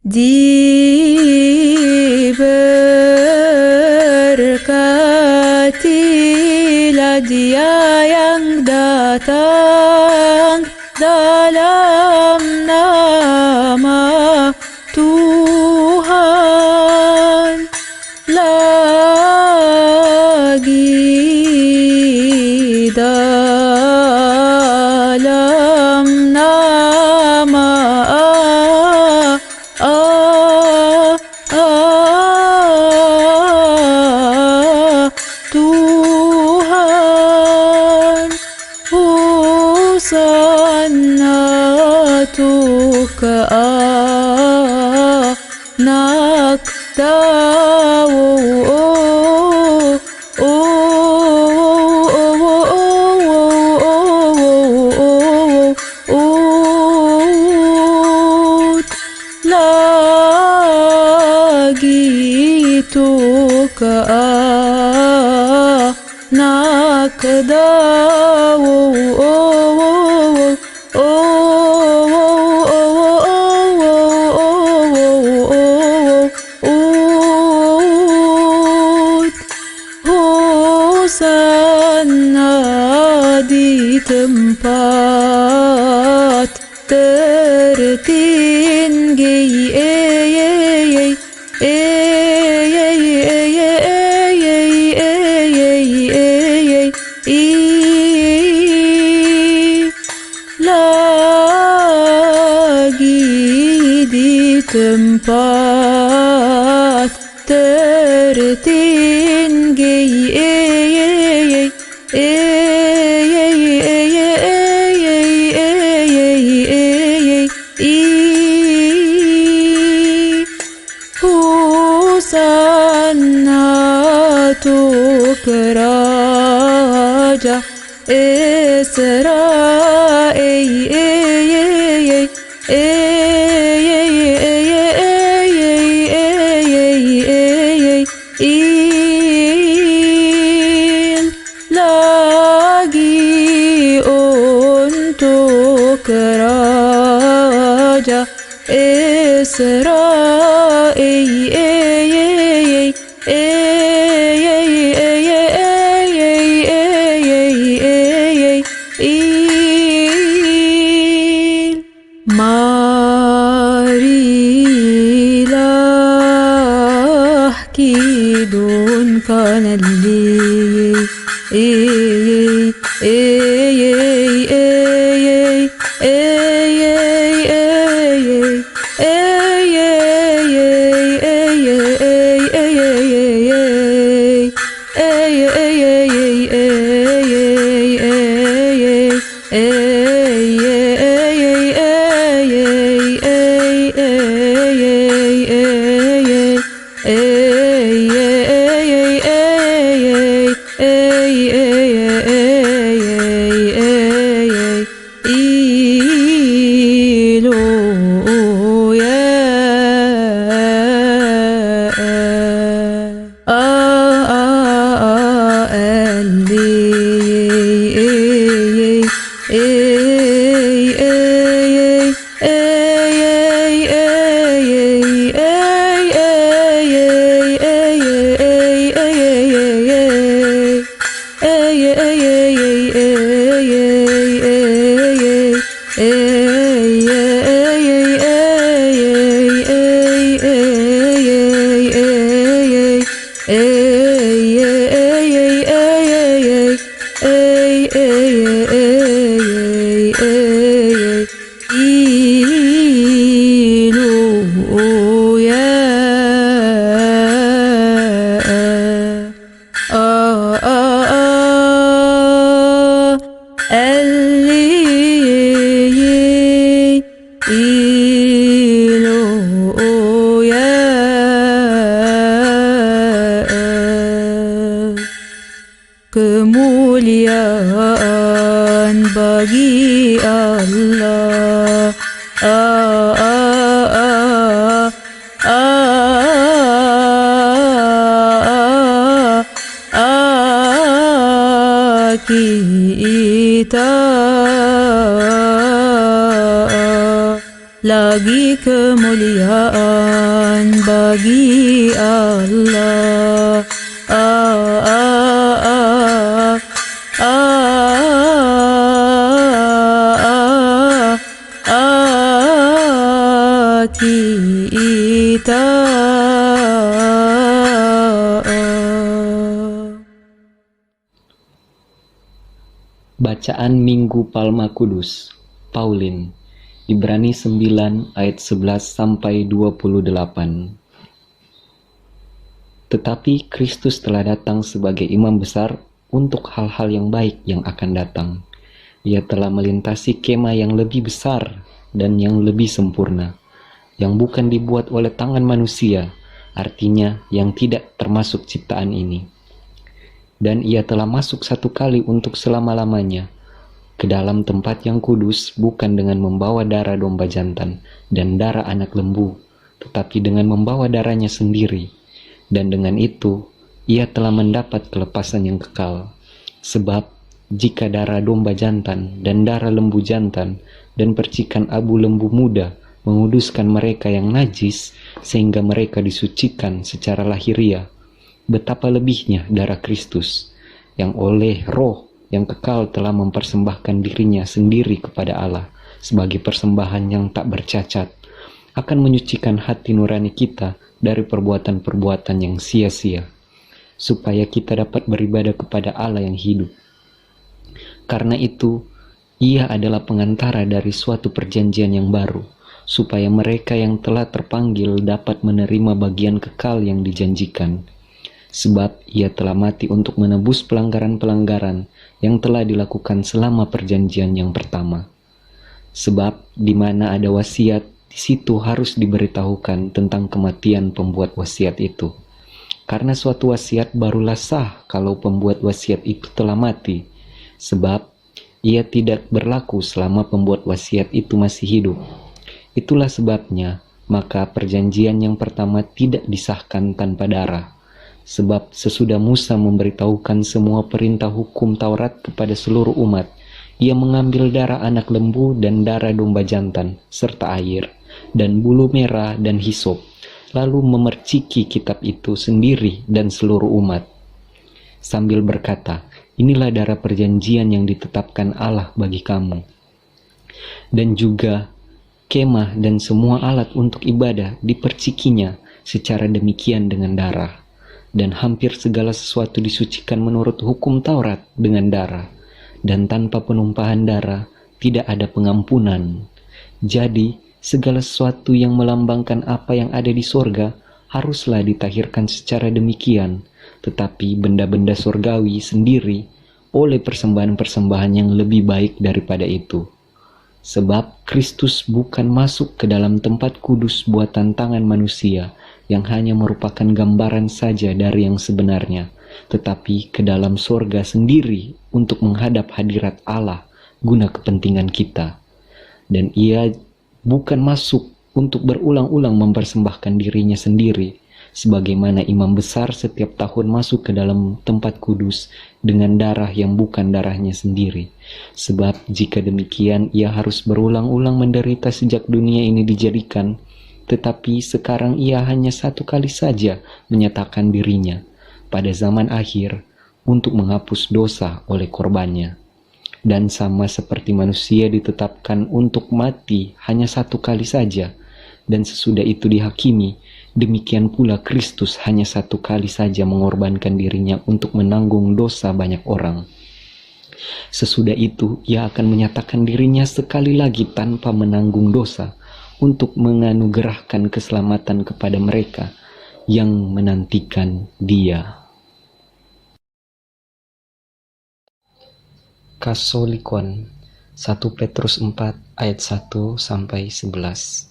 Diberkatilah Dia yang datang dalam nama Tuhan. Lagi dalam nama Tuhan. Hosana ke anak Daud. Lagi itu ke anak Daud. Hosana di tempat tertinggi. Lagi di tempat tertinggi. Hosana untuk Raja Israel. Lagi untuk Raja Israel. Marilah kidunkan Kemuliaan bagi Allah. Kita lagi kemuliaan bagi Allah. Kita Bacaan Minggu Palma Kudus, Paulin, Ibrani 9 ayat 11 sampai 28. Tetapi Kristus telah datang sebagai imam besar untuk hal-hal yang baik yang akan datang. Ia telah melintasi kemah yang lebih besar dan yang lebih sempurna, yang bukan dibuat oleh tangan manusia, artinya yang tidak termasuk ciptaan ini. Dan ia telah masuk satu kali untuk selama-lamanya ke dalam tempat yang kudus, bukan dengan membawa darah domba jantan dan darah anak lembu, tetapi dengan membawa darahnya sendiri. Dan dengan itu, ia telah mendapat kelepasan yang kekal. Sebab, jika darah domba jantan dan darah lembu jantan dan percikan abu lembu muda menguduskan mereka yang najis, sehingga mereka disucikan secara lahiriah, betapa lebihnya darah Kristus, yang oleh Roh yang kekal telah mempersembahkan dirinya sendiri kepada Allah sebagai persembahan yang tak bercacat, akan menyucikan hati nurani kita dari perbuatan-perbuatan yang sia-sia, supaya kita dapat beribadah kepada Allah yang hidup. Karena itu, Ia adalah pengantara dari suatu perjanjian yang baru, supaya mereka yang telah terpanggil dapat menerima bagian kekal yang dijanjikan. Sebab ia telah mati untuk menebus pelanggaran-pelanggaran yang telah dilakukan selama perjanjian yang pertama. Sebab di mana ada wasiat, di situ harus diberitahukan tentang kematian pembuat wasiat itu. Karena suatu wasiat barulah sah kalau pembuat wasiat itu telah mati. Sebab ia tidak berlaku selama pembuat wasiat itu masih hidup. Itulah sebabnya, maka perjanjian yang pertama tidak disahkan tanpa darah. Sebab sesudah Musa memberitahukan semua perintah hukum Taurat kepada seluruh umat, ia mengambil darah anak lembu dan darah domba jantan, serta air, dan bulu merah dan hisop, lalu memerciki kitab itu sendiri dan seluruh umat, sambil berkata, inilah darah perjanjian yang ditetapkan Allah bagi kamu. Dan juga kemah dan semua alat untuk ibadah dipercikinya secara demikian dengan darah. Dan hampir segala sesuatu disucikan menurut hukum Taurat dengan darah, dan tanpa penumpahan darah tidak ada pengampunan. Jadi segala sesuatu yang melambangkan apa yang ada di sorga haruslah ditahirkan secara demikian, tetapi benda-benda sorgawi sendiri oleh persembahan-persembahan yang lebih baik daripada itu. Sebab Kristus bukan masuk ke dalam tempat kudus buatan tangan manusia, yang hanya merupakan gambaran saja dari yang sebenarnya, tetapi ke dalam sorga sendiri untuk menghadap hadirat Allah guna kepentingan kita. Dan ia bukan masuk untuk berulang-ulang mempersembahkan dirinya sendiri, sebagaimana imam besar setiap tahun masuk ke dalam tempat kudus dengan darah yang bukan darahnya sendiri. Sebab jika demikian, ia harus berulang-ulang menderita sejak dunia ini dijadikan. Tetapi sekarang ia hanya satu kali saja menyatakan dirinya pada zaman akhir untuk menghapus dosa oleh korbannya. Dan sama seperti manusia ditetapkan untuk mati hanya satu kali saja, dan sesudah itu dihakimi, demikian pula Kristus hanya satu kali saja mengorbankan dirinya untuk menanggung dosa banyak orang. Sesudah itu ia akan menyatakan dirinya sekali lagi tanpa menanggung dosa, untuk menganugerahkan keselamatan kepada mereka yang menantikan Dia. Katolikon 1 Petrus 4 ayat 1 sampai 11.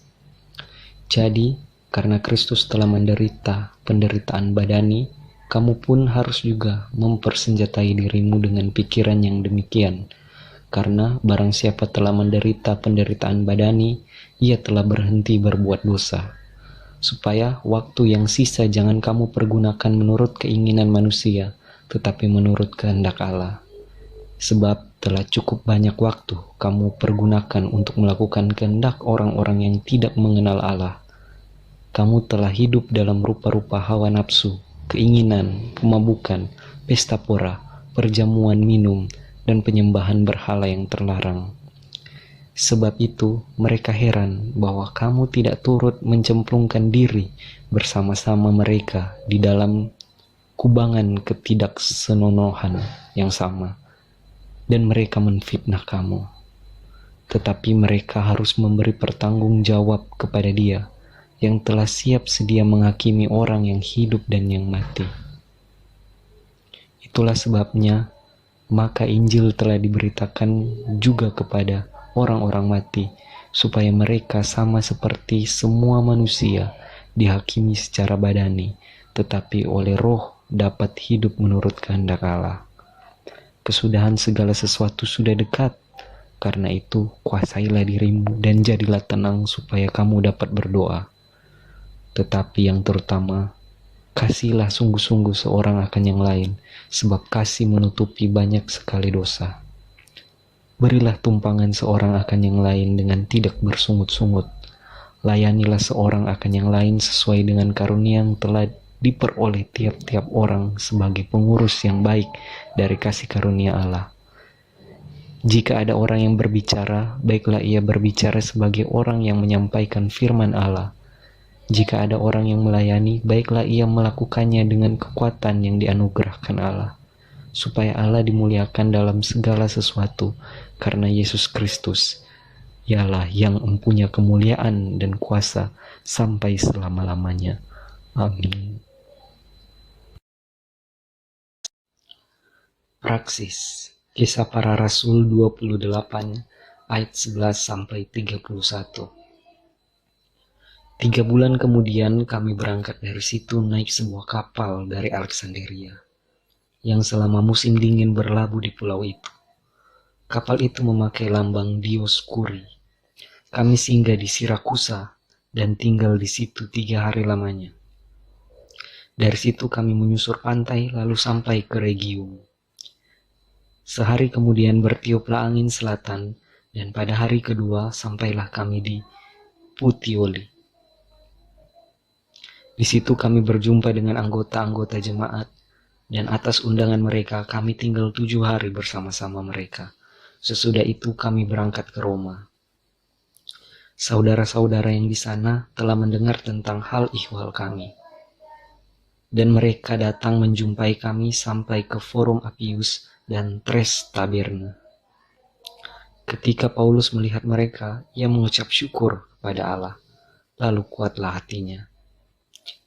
Jadi, karena Kristus telah menderita penderitaan badani, kamu pun harus juga mempersenjatai dirimu dengan pikiran yang demikian. Karena barang siapa telah menderita penderitaan badani, ia telah berhenti berbuat dosa. Supaya waktu yang sisa jangan kamu pergunakan menurut keinginan manusia, tetapi menurut kehendak Allah. Sebab telah cukup banyak waktu kamu pergunakan untuk melakukan kehendak orang-orang yang tidak mengenal Allah. Kamu telah hidup dalam rupa-rupa hawa nafsu, keinginan, kemabukan, pesta pora, perjamuan minum, dan penyembahan berhala yang terlarang. Sebab itu mereka heran bahwa kamu tidak turut mencemplungkan diri bersama-sama mereka di dalam kubangan ketidaksenonohan yang sama, dan mereka menfitnah kamu. Tetapi mereka harus memberi pertanggung jawab kepada Dia yang telah siap sedia menghakimi orang yang hidup dan yang mati. Itulah sebabnya maka Injil telah diberitakan juga kepada orang-orang mati, supaya mereka sama seperti semua manusia dihakimi secara badani, tetapi oleh Roh dapat hidup menurut kehendak Allah. Kesudahan segala sesuatu sudah dekat. Karena itu, kuasailah dirimu dan jadilah tenang supaya kamu dapat berdoa. Tetapi yang terutama, kasihilah sungguh-sungguh seorang akan yang lain, sebab kasih menutupi banyak sekali dosa. Berilah tumpangan seorang akan yang lain dengan tidak bersungut-sungut. Layanilah seorang akan yang lain sesuai dengan karunia yang telah diperoleh tiap-tiap orang sebagai pengurus yang baik dari kasih karunia Allah. Jika ada orang yang berbicara, baiklah ia berbicara sebagai orang yang menyampaikan firman Allah. Jika ada orang yang melayani, baiklah ia melakukannya dengan kekuatan yang dianugerahkan Allah, supaya Allah dimuliakan dalam segala sesuatu, karena Yesus Kristus, Ialah yang mempunyai kemuliaan dan kuasa sampai selama-lamanya. Amin. Praksis Kisah Para Rasul 28 ayat 11 sampai 31. 3 bulan kemudian kami berangkat dari situ naik sebuah kapal dari Alexandria yang selama musim dingin berlabuh di pulau itu. Kapal itu memakai lambang Dioskuri. Kami singgah di Sirakusa dan tinggal di situ 3 hari lamanya. Dari situ kami menyusur pantai lalu sampai ke Regium. Sehari kemudian bertiuplah angin selatan, dan pada hari kedua sampailah kami di Puteoli. Di situ kami berjumpa dengan anggota-anggota jemaat, dan atas undangan mereka kami tinggal 7 hari bersama-sama mereka. Sesudah itu kami berangkat ke Roma. Saudara-saudara yang di sana telah mendengar tentang hal ihwal kami, dan mereka datang menjumpai kami sampai ke Forum Appius dan Tres Taberna. Ketika Paulus melihat mereka, ia mengucap syukur kepada Allah, lalu kuatlah hatinya.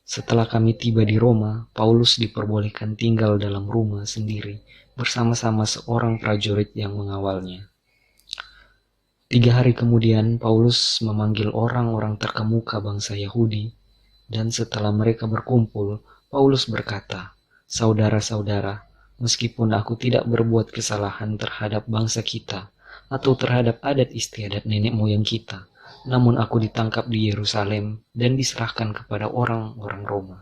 Setelah kami tiba di Roma, Paulus diperbolehkan tinggal dalam rumah sendiri bersama-sama seorang prajurit yang mengawalnya. 3 hari kemudian, Paulus memanggil orang-orang terkemuka bangsa Yahudi, dan setelah mereka berkumpul, Paulus berkata, "Saudara-saudara, meskipun aku tidak berbuat kesalahan terhadap bangsa kita atau terhadap adat istiadat nenek moyang kita, namun aku ditangkap di Yerusalem dan diserahkan kepada orang-orang Roma.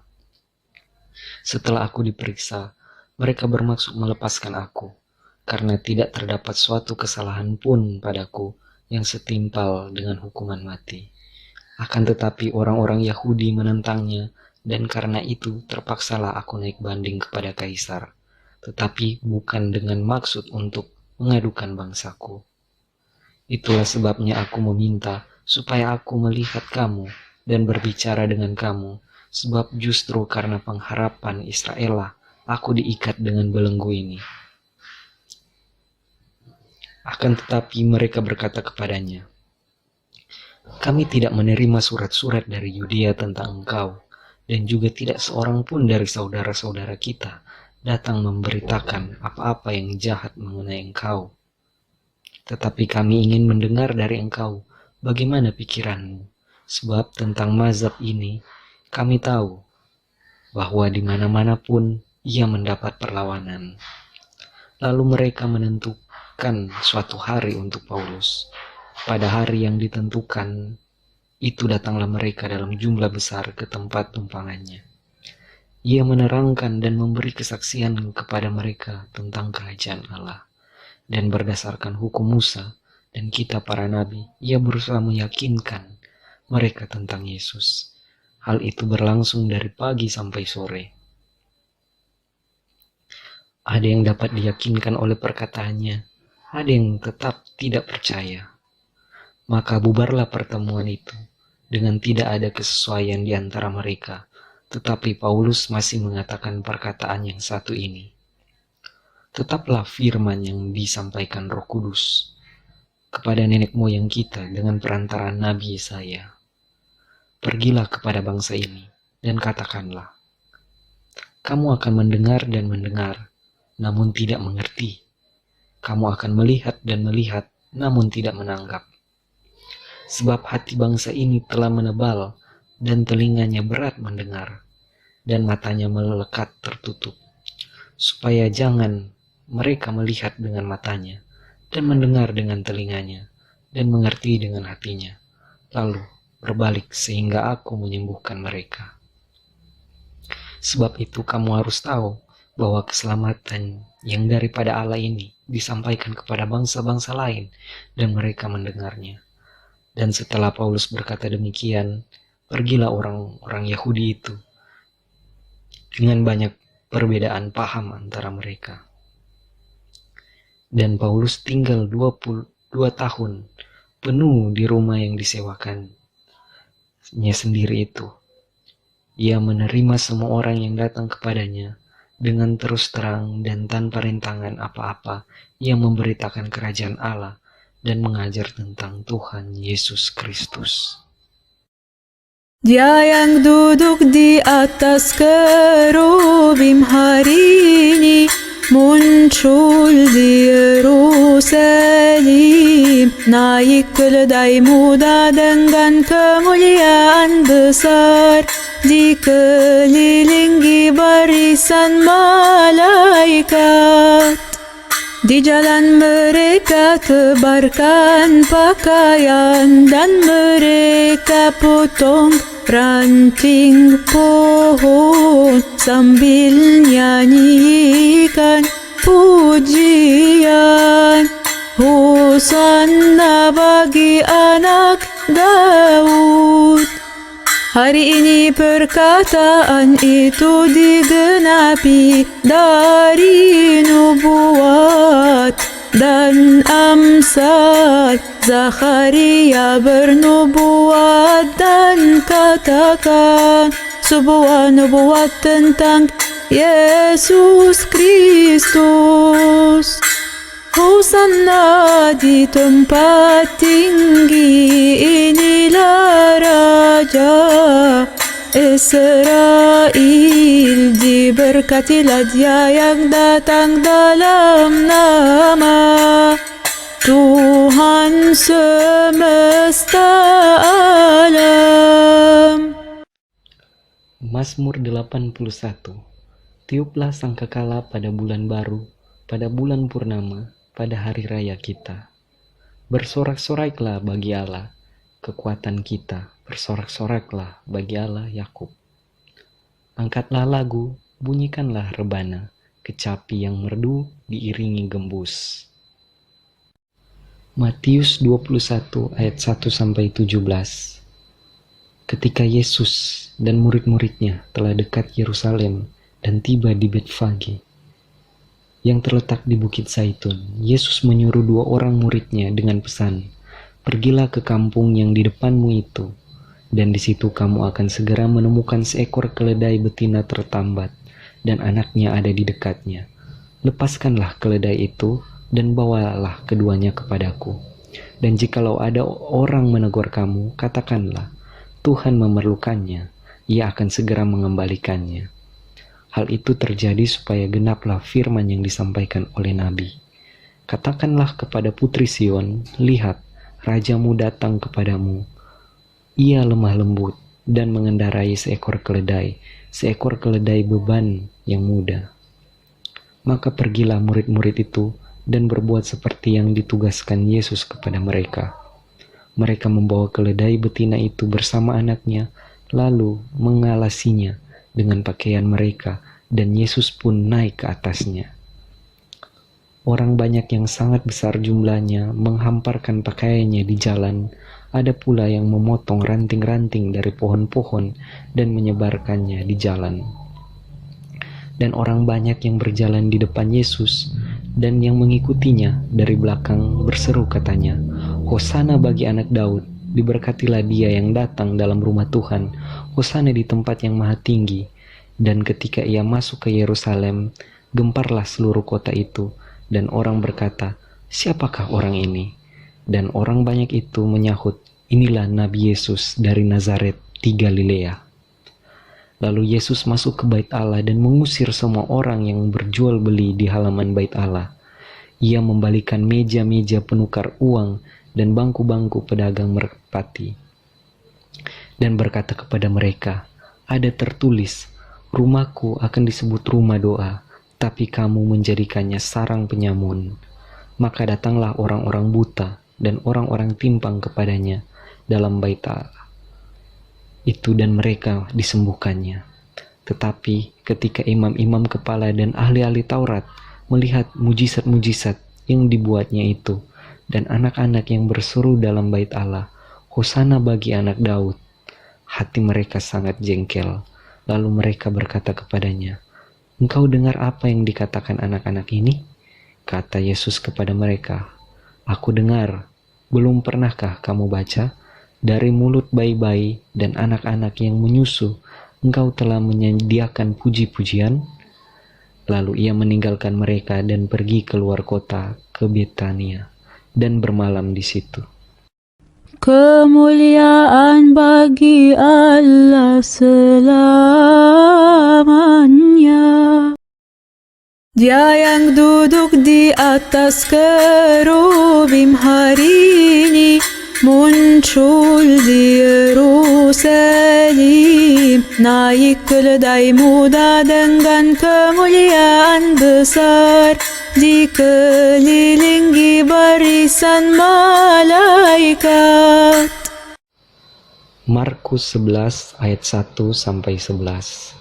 Setelah aku diperiksa, mereka bermaksud melepaskan aku, karena tidak terdapat suatu kesalahan pun padaku yang setimpal dengan hukuman mati. Akan tetapi orang-orang Yahudi menentangnya, dan karena itu terpaksalah aku naik banding kepada Kaisar, tetapi bukan dengan maksud untuk mengadukan bangsaku. Itulah sebabnya aku meminta supaya aku melihat kamu dan berbicara dengan kamu, sebab justru karena pengharapan Israel lah aku diikat dengan belenggu ini." Akan tetapi mereka berkata kepadanya, "Kami tidak menerima surat-surat dari Yudea tentang engkau, dan juga tidak seorang pun dari saudara-saudara kita datang memberitakan apa-apa yang jahat mengenai engkau. Tetapi kami ingin mendengar dari engkau bagaimana pikiranmu, sebab tentang mazhab ini kami tahu bahwa di mana-mana pun ia mendapat perlawanan." Lalu mereka menentukan suatu hari untuk Paulus. Pada hari yang ditentukan itu datanglah mereka dalam jumlah besar ke tempat tumpangannya. Ia menerangkan dan memberi kesaksian kepada mereka tentang kerajaan Allah, dan berdasarkan hukum Musa dan kita para nabi, ia berusaha meyakinkan mereka tentang Yesus. Hal itu berlangsung dari pagi sampai sore. Ada yang dapat diyakinkan oleh perkataannya, ada yang tetap tidak percaya. Maka bubarlah pertemuan itu dengan tidak ada kesesuaian di antara mereka. Tetapi Paulus masih mengatakan perkataan yang satu ini. Tetaplah firman yang disampaikan Roh Kudus kepada nenek moyang kita dengan perantaraan Nabi Yesaya. Pergilah kepada bangsa ini dan katakanlah, kamu akan mendengar dan mendengar, namun tidak mengerti. Kamu akan melihat dan melihat, namun tidak menanggap. Sebab hati bangsa ini telah menebal, dan telinganya berat mendengar, dan matanya melekat tertutup, supaya jangan mereka melihat dengan matanya, dan mendengar dengan telinganya, dan mengerti dengan hatinya, lalu berbalik sehingga aku menyembuhkan mereka. Sebab itu kamu harus tahu bahwa keselamatan yang daripada Allah ini disampaikan kepada bangsa-bangsa lain, dan mereka mendengarnya. Dan setelah Paulus berkata demikian, pergilah orang-orang Yahudi itu dengan banyak perbedaan paham antara mereka. Dan Paulus tinggal 22 tahun penuh di rumah yang disewakannya sendiri itu. Ia menerima semua orang yang datang kepadanya dengan terus terang dan tanpa rintangan apa-apa. Ia memberitakan kerajaan Allah dan mengajar tentang Tuhan Yesus Kristus. Dia yang duduk di atas kerubim hari ini muncul di Yerusalem, naik keledai muda dengan kemuliaan besar, dikelilingi barisan malaikat. Di jalan mereka tebarkan pakaian dan mereka potong ranting pohon sambil nyanyikan pujian. Hosanna bagi anak Daud. Hari ini perkataan itu digenapi dari nubuat dan Amsal. Zakaria bernubuat dan katakan sebuah nubuat tentang Yesus Kristus. Hosanna di tempat tinggi, inilah Raja Israel. Diberkatilah Dia yang datang dalam nama Tuhan semesta alam. Mazmur 81. Tiuplah sangkakala pada bulan baru, pada bulan purnama, pada hari raya kita. Bersorak-soraklah bagi Allah, kekuatan kita. Bersorak-soraklah bagi Allah Yakub. Angkatlah lagu, bunyikanlah rebana, kecapi yang merdu diiringi gembus. Matius 21 ayat 1-17. Ketika Yesus dan murid-muridnya telah dekat Yerusalem dan tiba di Betfage yang terletak di Bukit Zaitun, Yesus menyuruh 2 orang muridnya dengan pesan, pergilah ke kampung yang di depanmu itu, dan di situ kamu akan segera menemukan seekor keledai betina tertambat, dan anaknya ada di dekatnya. Lepaskanlah keledai itu, dan bawalah keduanya kepadaku. Dan jikalau ada orang menegur kamu, katakanlah, Tuhan memerlukannya, Ia akan segera mengembalikannya. Hal itu terjadi supaya genaplah firman yang disampaikan oleh Nabi. Katakanlah kepada putri Sion, lihat, rajamu datang kepadamu. Ia lemah lembut dan mengendarai seekor keledai beban yang muda. Maka pergilah murid-murid itu dan berbuat seperti yang ditugaskan Yesus kepada mereka. Mereka membawa keledai betina itu bersama anaknya, lalu mengalasinya dengan pakaian mereka, dan Yesus pun naik ke atasnya. Orang banyak yang sangat besar jumlahnya menghamparkan pakaiannya di jalan. Ada pula yang memotong ranting-ranting dari pohon-pohon dan menyebarkannya di jalan. Dan orang banyak yang berjalan di depan Yesus dan yang mengikutinya dari belakang berseru katanya, "Hosana bagi anak Daud, diberkatilah dia yang datang dalam rumah Tuhan, Hosana di tempat yang maha tinggi." Dan ketika ia masuk ke Yerusalem, gemparlah seluruh kota itu, dan orang berkata, "Siapakah orang ini?" Dan orang banyak itu menyahut, "Inilah Nabi Yesus dari Nazaret di Galilea." Lalu Yesus masuk ke bait Allah dan mengusir semua orang yang berjual beli di halaman bait Allah. Ia membalikan meja-meja penukar uang dan bangku-bangku pedagang merpati. Dan berkata kepada mereka, "Ada tertulis, rumahku akan disebut rumah doa, tapi kamu menjadikannya sarang penyamun." Maka datanglah orang-orang buta dan orang-orang timpang kepadanya dalam bait Allah itu, dan mereka disembuhkannya. Tetapi ketika imam-imam kepala dan ahli-ahli Taurat melihat mujizat-mujizat yang dibuatnya itu, dan anak-anak yang berseru dalam bait Allah, "Hosana bagi anak Daud," hati mereka sangat jengkel. Lalu mereka berkata kepadanya, "Engkau dengar apa yang dikatakan anak-anak ini?" Kata Yesus kepada mereka, "Aku dengar. Belum pernahkah kamu baca? Dari mulut bayi-bayi dan anak-anak yang menyusu, engkau telah menyediakan puji-pujian." Lalu ia meninggalkan mereka dan pergi keluar kota ke Betania dan bermalam di situ. Kemuliaan bagi Allah selamanya. Dia yang duduk di atas kerubim hari ini muncul di Yerusalem, naik keledai muda dengan kemuliaan besar, dikelilingi barisan malaikat. Markus 11 ayat 1-11.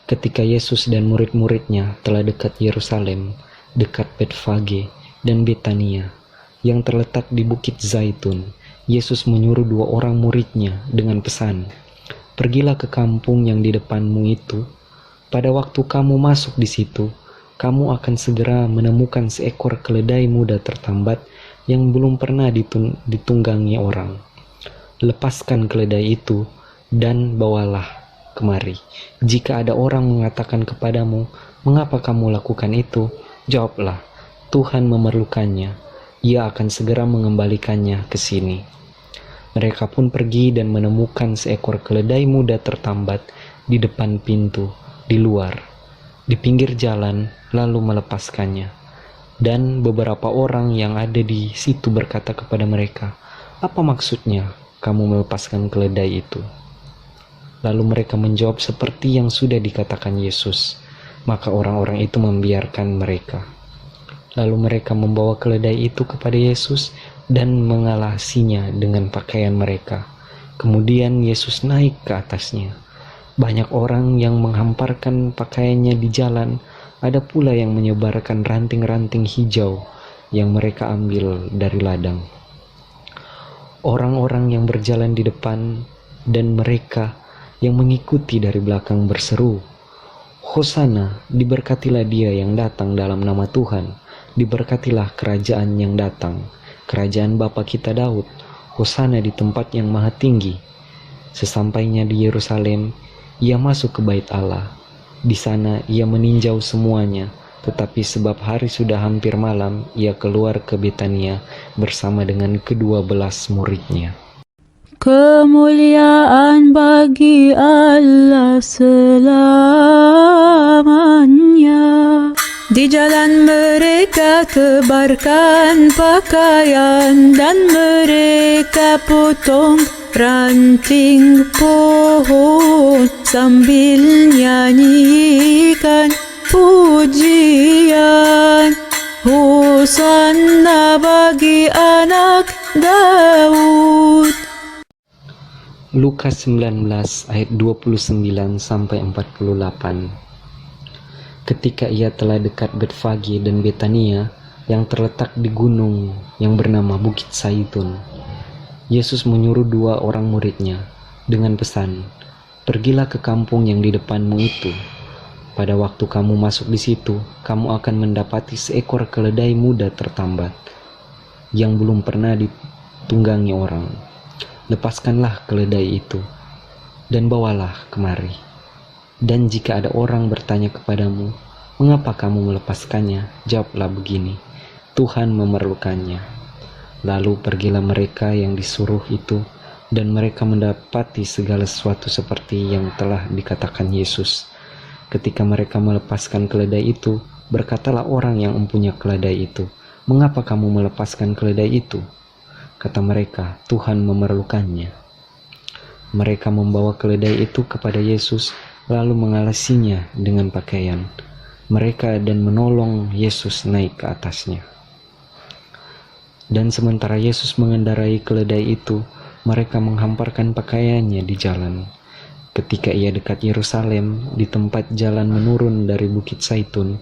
Ketika Yesus dan murid-muridnya telah dekat Yerusalem, dekat Betfage dan Betania, yang terletak di Bukit Zaitun, Yesus menyuruh 2 orang muridnya dengan pesan, "Pergilah ke kampung yang di depanmu itu. Pada waktu kamu masuk di situ, kamu akan segera menemukan seekor keledai muda tertambat yang belum pernah ditunggangi orang. Lepaskan keledai itu dan bawalah kemari. Jika ada orang mengatakan kepadamu, 'Mengapa kamu lakukan itu?' jawablah, 'Tuhan memerlukannya. Ia akan segera mengembalikannya ke sini.' Mereka pun pergi dan menemukan seekor keledai muda tertambat di depan pintu, di luar, di pinggir jalan, lalu melepaskannya. Dan beberapa orang yang ada di situ berkata kepada mereka, 'Apa maksudnya kamu melepaskan keledai itu?' Lalu mereka menjawab seperti yang sudah dikatakan Yesus. Maka orang-orang itu membiarkan mereka. Lalu mereka membawa keledai itu kepada Yesus dan mengalasinya dengan pakaian mereka. Kemudian Yesus naik ke atasnya. Banyak orang yang menghamparkan pakaiannya di jalan, ada pula yang menyebarkan ranting-ranting hijau yang mereka ambil dari ladang. Orang-orang yang berjalan di depan dan mereka yang mengikuti dari belakang berseru, "Hosana, diberkatilah dia yang datang dalam nama Tuhan, diberkatilah kerajaan yang datang, kerajaan Bapa kita Daud, Hosana di tempat yang maha tinggi." Sesampainya di Yerusalem, ia masuk ke bait Allah. Di sana ia meninjau semuanya, tetapi sebab hari sudah hampir malam, ia keluar ke Betania bersama dengan ke-12 muridnya. Kemuliaan bagi Allah selamanya. Di jalan mereka tebarkan pakaian dan mereka potong ranting pohon sambil nyanyikan pujian. Hosana bagi anak Daud. Lukas 19 ayat 29-48. Ketika ia telah dekat Betfage dan Betania, yang terletak di gunung yang bernama Bukit Zaitun. Yesus menyuruh 2 orang muridnya dengan pesan, "Pergilah ke kampung yang di depanmu itu. Pada waktu kamu masuk di situ, kamu akan mendapati seekor keledai muda tertambat yang belum pernah ditunggangi orang. Lepaskanlah keledai itu dan bawalah kemari. Dan jika ada orang bertanya kepadamu, 'Mengapa kamu melepaskannya?' jawablah begini, 'Tuhan memerlukannya.' Lalu pergilah mereka yang disuruh itu, dan mereka mendapati segala sesuatu seperti yang telah dikatakan Yesus. Ketika mereka melepaskan keledai itu, berkatalah orang yang mempunyai keledai itu, 'Mengapa kamu melepaskan keledai itu?' Kata mereka, 'Tuhan memerlukannya.' Mereka membawa keledai itu kepada Yesus, lalu mengalasinya dengan pakaian mereka dan menolong Yesus naik ke atasnya. Dan sementara Yesus mengendarai keledai itu, mereka menghamparkan pakaiannya di jalan. Ketika ia dekat Yerusalem, di tempat jalan menurun dari Bukit Zaitun,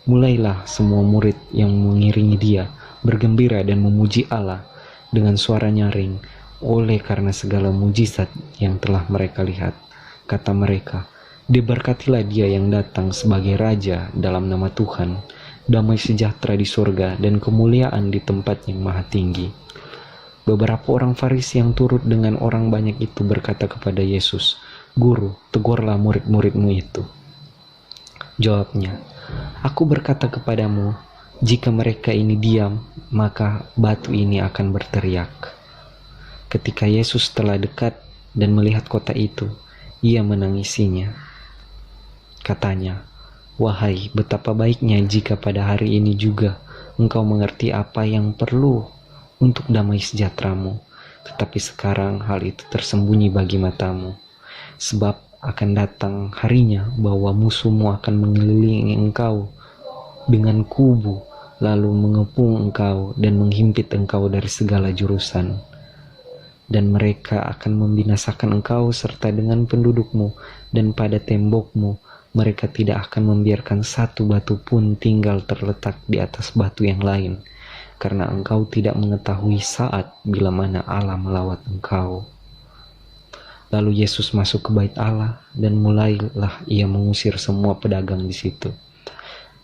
mulailah semua murid yang mengiringi dia bergembira dan memuji Allah dengan suara nyaring oleh karena segala mujizat yang telah mereka lihat. Kata mereka, "Diberkatilah dia yang datang sebagai Raja dalam nama Tuhan. Damai sejahtera di surga dan kemuliaan di tempat yang maha tinggi." Beberapa orang Farisi yang turut dengan orang banyak itu berkata kepada Yesus, "Guru, tegurlah murid-muridmu itu." Jawabnya, "Aku berkata kepadamu, jika mereka ini diam, maka batu ini akan berteriak." Ketika Yesus telah dekat dan melihat kota itu, ia menangisinya. Katanya, "Wahai, betapa baiknya jika pada hari ini juga engkau mengerti apa yang perlu untuk damai sejahteramu, tetapi sekarang hal itu tersembunyi bagi matamu. Sebab akan datang harinya bahwa musuhmu akan mengelilingi engkau dengan kubu, lalu mengepung engkau dan menghimpit engkau dari segala jurusan. Dan mereka akan membinasakan engkau serta dengan pendudukmu, dan pada tembokmu mereka tidak akan membiarkan satu batu pun tinggal terletak di atas batu yang lain, karena engkau tidak mengetahui saat bila mana Allah melawat engkau." Lalu Yesus masuk ke bait Allah, dan mulailah ia mengusir semua pedagang di situ.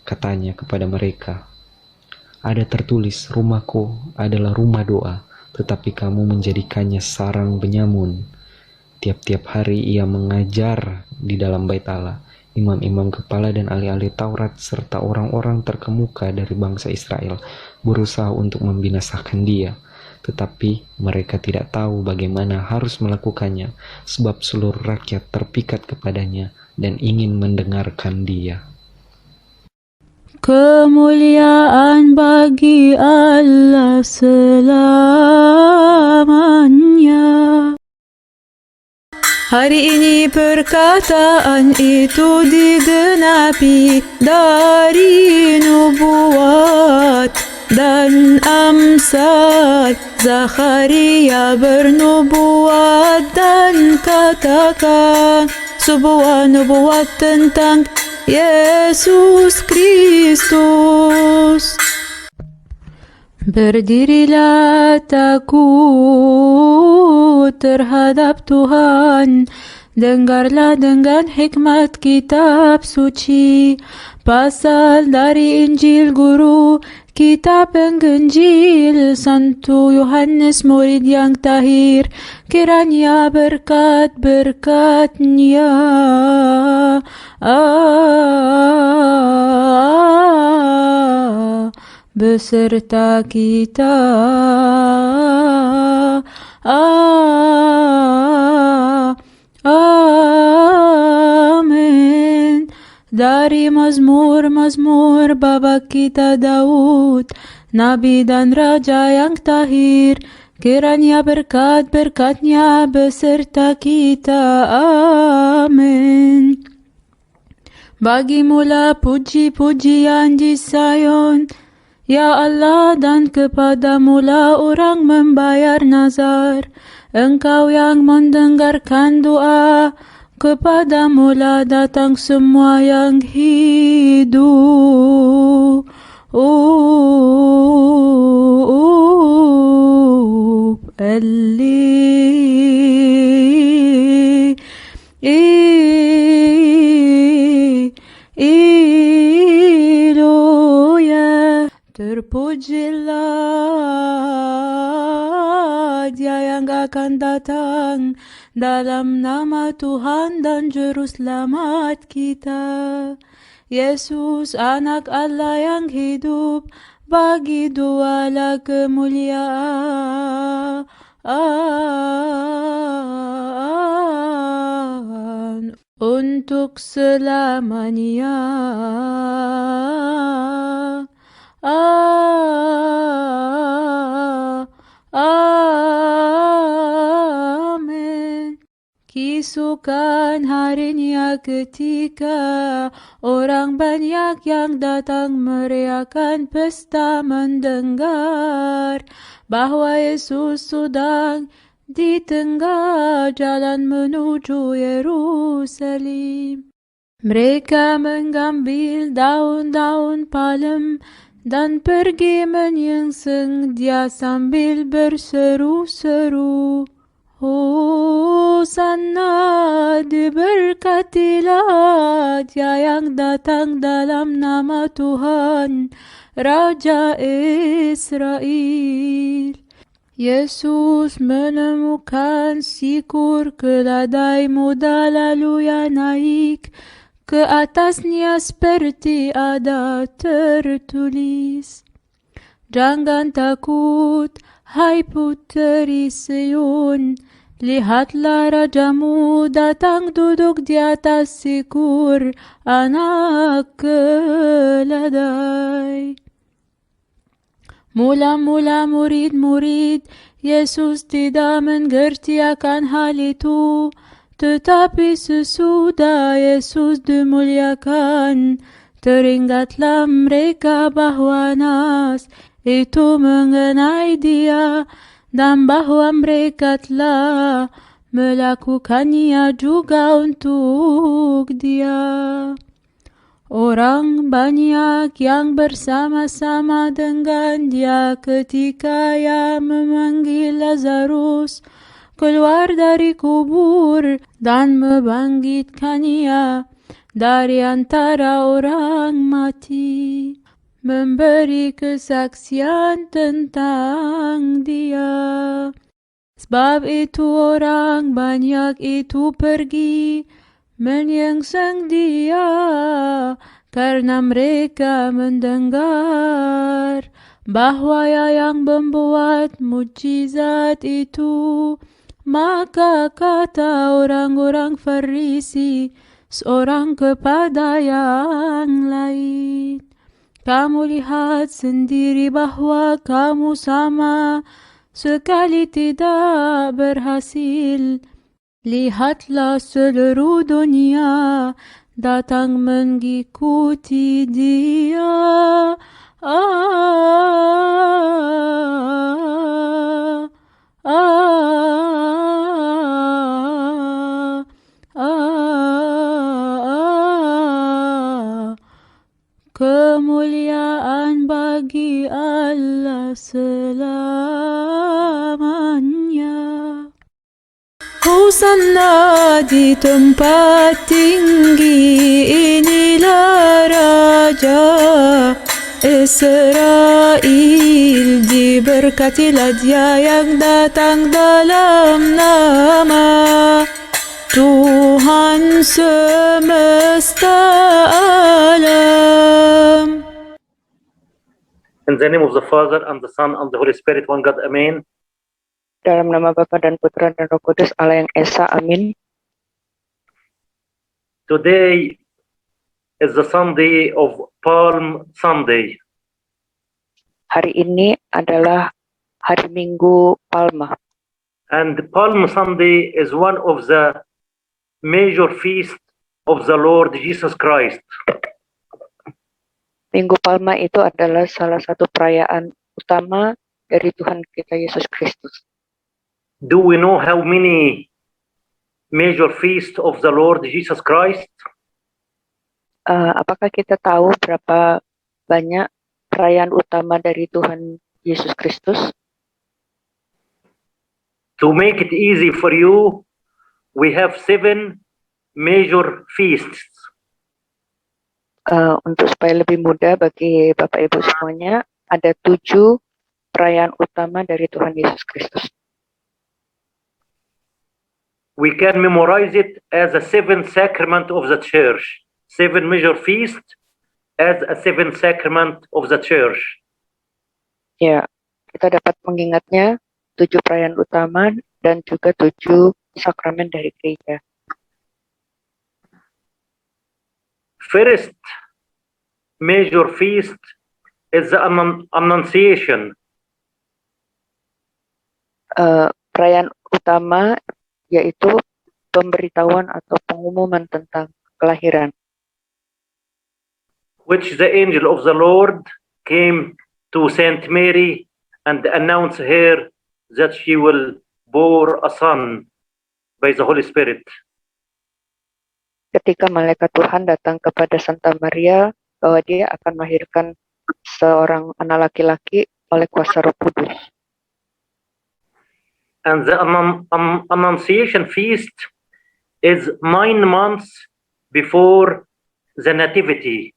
Katanya kepada mereka, "Ada tertulis, rumahku adalah rumah doa, tetapi kamu menjadikannya sarang penyamun." Tiap-tiap hari ia mengajar di dalam bait Allah. Imam-imam kepala dan ahli-ahli Taurat serta orang-orang terkemuka dari bangsa Israel berusaha untuk membinasakan dia. Tetapi mereka tidak tahu bagaimana harus melakukannya, sebab seluruh rakyat terpikat kepadanya dan ingin mendengarkan dia. Kemuliaan bagi Allah selamanya. Hari ini perkataan itu digenapi dari nubuat dan Amsal. Zakharia bernubuat dan katakan sebuah nubuat tentang Yesus Kristus. Berdirilah takut terhadap Tuhan, dengarlah dengan hikmat kitab suci, pasal dari Injil Guru, kitab Penginjil Santo Yohanes murid yang tahir, kiranya berkat-berkatnya beserta kita. Amin. Dari Mazmur Bapa kita Daud, Nabi dan Raja yang tahir, kiranya berkat-berkatnya beserta kita. Amin. Bagimulah puji-pujian di Sion, ya Allah, dan kepadamulah orang membayar nazar. Engkau yang mendengarkan doa, kepadamulah datang semua yang hidup. Iluya. Terpujilah Dia yang akan datang dalam nama Tuhan dan Juru Selamat kita. Yesus, Anak Allah yang hidup, bagi dualah kemuliaan untuk selamanya. Amin. Kisukan harinya ketika orang banyak yang datang merayakan pesta mendengar bahwa Yesus sedang di tengah jalan menuju Yerusalem. Mereka mengambil daun-daun palem dan pergi menyingsing Dia sambil berseru-seru, Hosanna, diberkatilah Dia yang datang dalam nama Tuhan, Raja Israel. Yesus menemukan sikur keledai muda lalu ia naik ke atasnya seperti ada tertulis, Jangan takut, hai puteri Sion, lihatlah rajamu datang duduk di atas sikur anak keledai. Mula-mula murid-murid Yesus tidak mengerti akan hal itu, tetapi sesudah Yesus dimuliakan, teringatlah mereka bahwa nas itu mengenai Dia dan bahwa mereka telah melakukannya juga untuk Dia. Orang banyak yang bersama-sama dengan Dia ketika Ia memanggil Lazarus keluar dari kubur dan membangkitkannya dari antara orang mati, memberi kesaksian tentang Dia. Sebab itu orang banyak itu pergi menyingsing Dia, karena mereka mendengar bahwa Ia yang membuat mukjizat itu. Maka kata orang-orang Farisi seorang kepada yang lain, kamu lihat sendiri bahwa kamu sama sekali tidak berhasil. Lihatlah seluruh dunia datang mengikuti Dia. Kemuliaan bagi Allah selamanya. Hosanna di tempat tinggi, inilah Raja Israel, diberkatilah Dia yang datang dalam nama Tuhan semesta alam. In the name of the Father, and the Son, and the Holy Spirit, one God, Amen. Dalam nama Bapa dan Putra dan Roh Kudus, Allah yang Esa, Amin. Today is the Sunday of Palm Sunday. Hari ini adalah hari Minggu Palma. And Palm Sunday is one of the major feasts of the Lord Jesus Christ. Minggu Palma itu adalah salah satu perayaan utama dari Tuhan kita Yesus Kristus. Do we know how many major feasts of the Lord Jesus Christ? Apakah kita tahu berapa banyak perayaan utama dari Tuhan Yesus Kristus. To make it easy for you, we have 7 major feasts. Untuk supaya lebih mudah bagi Bapak Ibu semuanya, ada 7 perayaan utama dari Tuhan Yesus Kristus. We can memorize it as a 7th sacrament of the church. 7 major feasts as a 7th sacrament of the church. Ya, kita dapat mengingatnya 7 perayaan utama dan juga 7 sakramen dari gereja. First major feast is the Annunciation. Perayaan utama yaitu pemberitahuan atau pengumuman tentang kelahiran, which the angel of the Lord came to Saint Mary and announced her that she will bore a son by the Holy Spirit. ketika malaikat Tuhan datang kepada Santa Maria bahwa dia akan melahirkan seorang anak laki-laki oleh kuasa Roh Kudus. And the Annunciation feast is 9 months before the Nativity.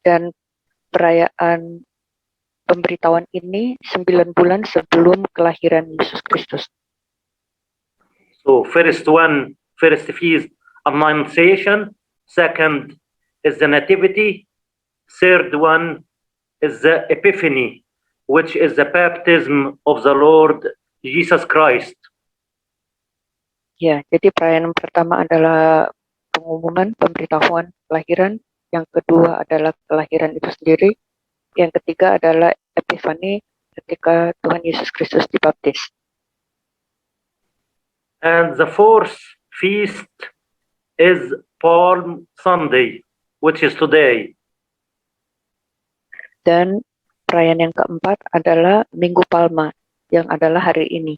Dan perayaan pemberitahuan ini 9 bulan sebelum kelahiran Yesus Kristus. So first feast, Annunciation. Second is the Nativity. Third one is the Epiphany, which is the baptism of the Lord Jesus Christ. Ya, jadi perayaan pertama adalah pengumuman, pemberitahuan kelahiran. Yang kedua adalah kelahiran itu sendiri. Yang ketiga adalah Epiphany, ketika Tuhan Yesus Kristus dibaptis. And the fourth feast is Palm Sunday, which is today. Dan perayaan yang keempat adalah Minggu Palma, yang adalah hari ini.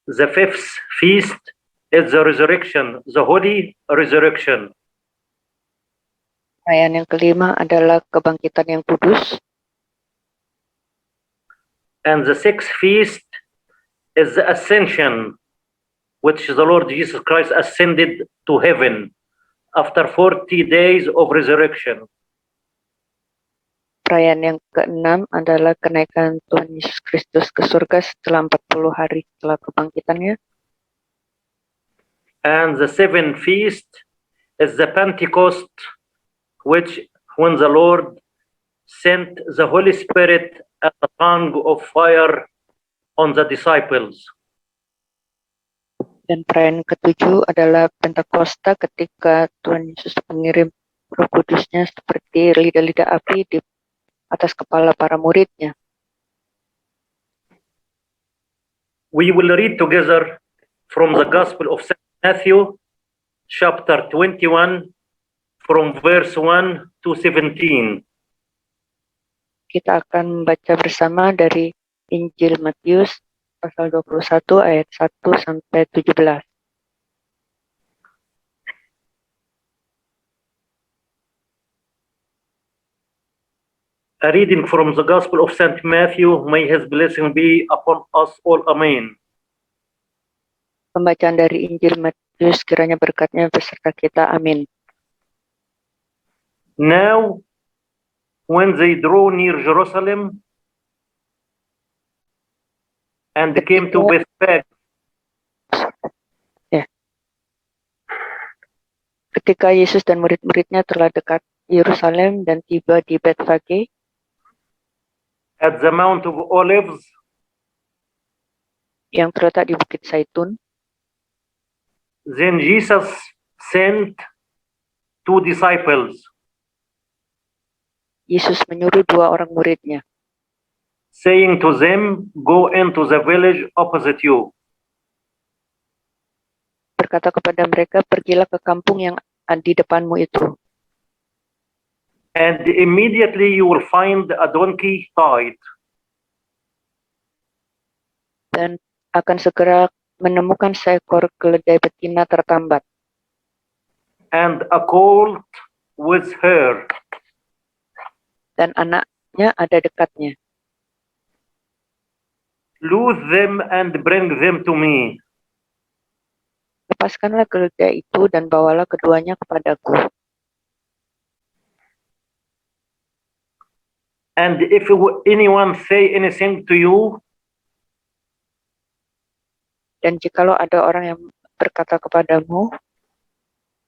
The fifth feast is the Resurrection, the Holy Resurrection. Perayaan yang kelima adalah Kebangkitan yang Kudus. And the sixth feast is the Ascension, which the Lord Jesus Christ ascended to heaven after 40 days of resurrection. Perayaan yang keenam adalah kenaikan Tuhan Yesus Kristus ke surga setelah 40 hari setelah kebangkitannya. And the seventh feast is the Pentecost, which when the Lord sent the Holy Spirit as a tongue of fire on the disciples. Dan perayaan ketujuh adalah Pentakosta, ketika Tuhan Yesus mengirim Roh Kudusnya seperti lidah-lidah api di atas kepala para muridnya. We will read together from the Gospel of St. Matthew, chapter 21, from verse 1 to 17. Kita akan membaca bersama dari Injil Matius pasal 21 ayat 1 sampai 17. A reading from the Gospel of St. Matthew. May his blessing be upon us all. Amen. Pembacaan dari Injil Matius, kiranya berkatnya beserta kita. Amin. Now, when they drew near Jerusalem and came to Bethphage, ketika Yesus dan murid-muridnya telah dekat Yerusalem dan tiba di Bethfage, at the Mount of Olives, yang terletak di Bukit Zaitun, then Jesus sent 2 disciples, Yesus menyuruh 2 orang muridnya, saying to them, go into the village opposite you, berkata kepada mereka, pergilah ke kampung yang di depanmu itu, and immediately you will find a donkey tied, dan akan segera menemukan seekor keledai betina tertambat, and a colt with her. Dan anaknya ada dekatnya. Loose them and bring them to me. Lepaskanlah keledai itu dan bawalah keduanya kepadaku. And if anyone say anything to you, Dan jikalau ada orang yang berkata kepadamu,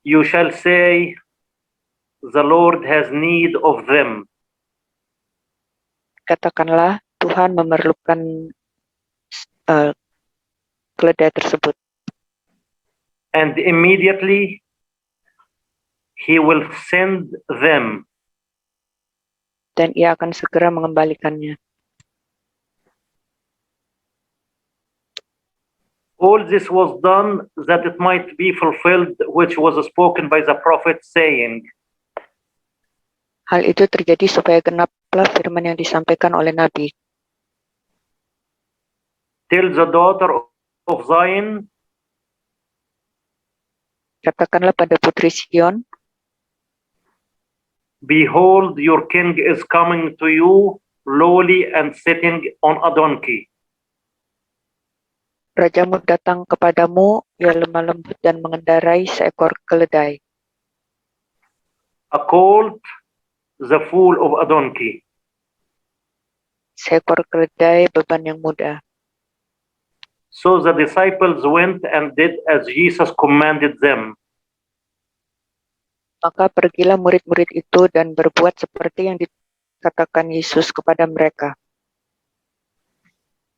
you shall say, the Lord has need of them. katakanlah Tuhan memerlukan keledai tersebut. And immediately he will send them. Dan ia akan segera mengembalikannya. All this was done that it might be fulfilled, which was spoken by the prophet, saying, Hal itu terjadi supaya genaplah firman yang disampaikan oleh Nabi. Tell the daughter of Zion, Katakanlah pada putri Sion, behold, your king is coming to you, lowly and sitting on a donkey. Rajamu datang kepadamu, ia lemah lembut dan mengendarai seekor keledai. A colt, the foal of a donkey. Seekor keledai beban yang mudah. So the disciples went and did as Jesus commanded them. Maka pergilah murid-murid itu dan berbuat seperti yang dikatakan Yesus kepada mereka.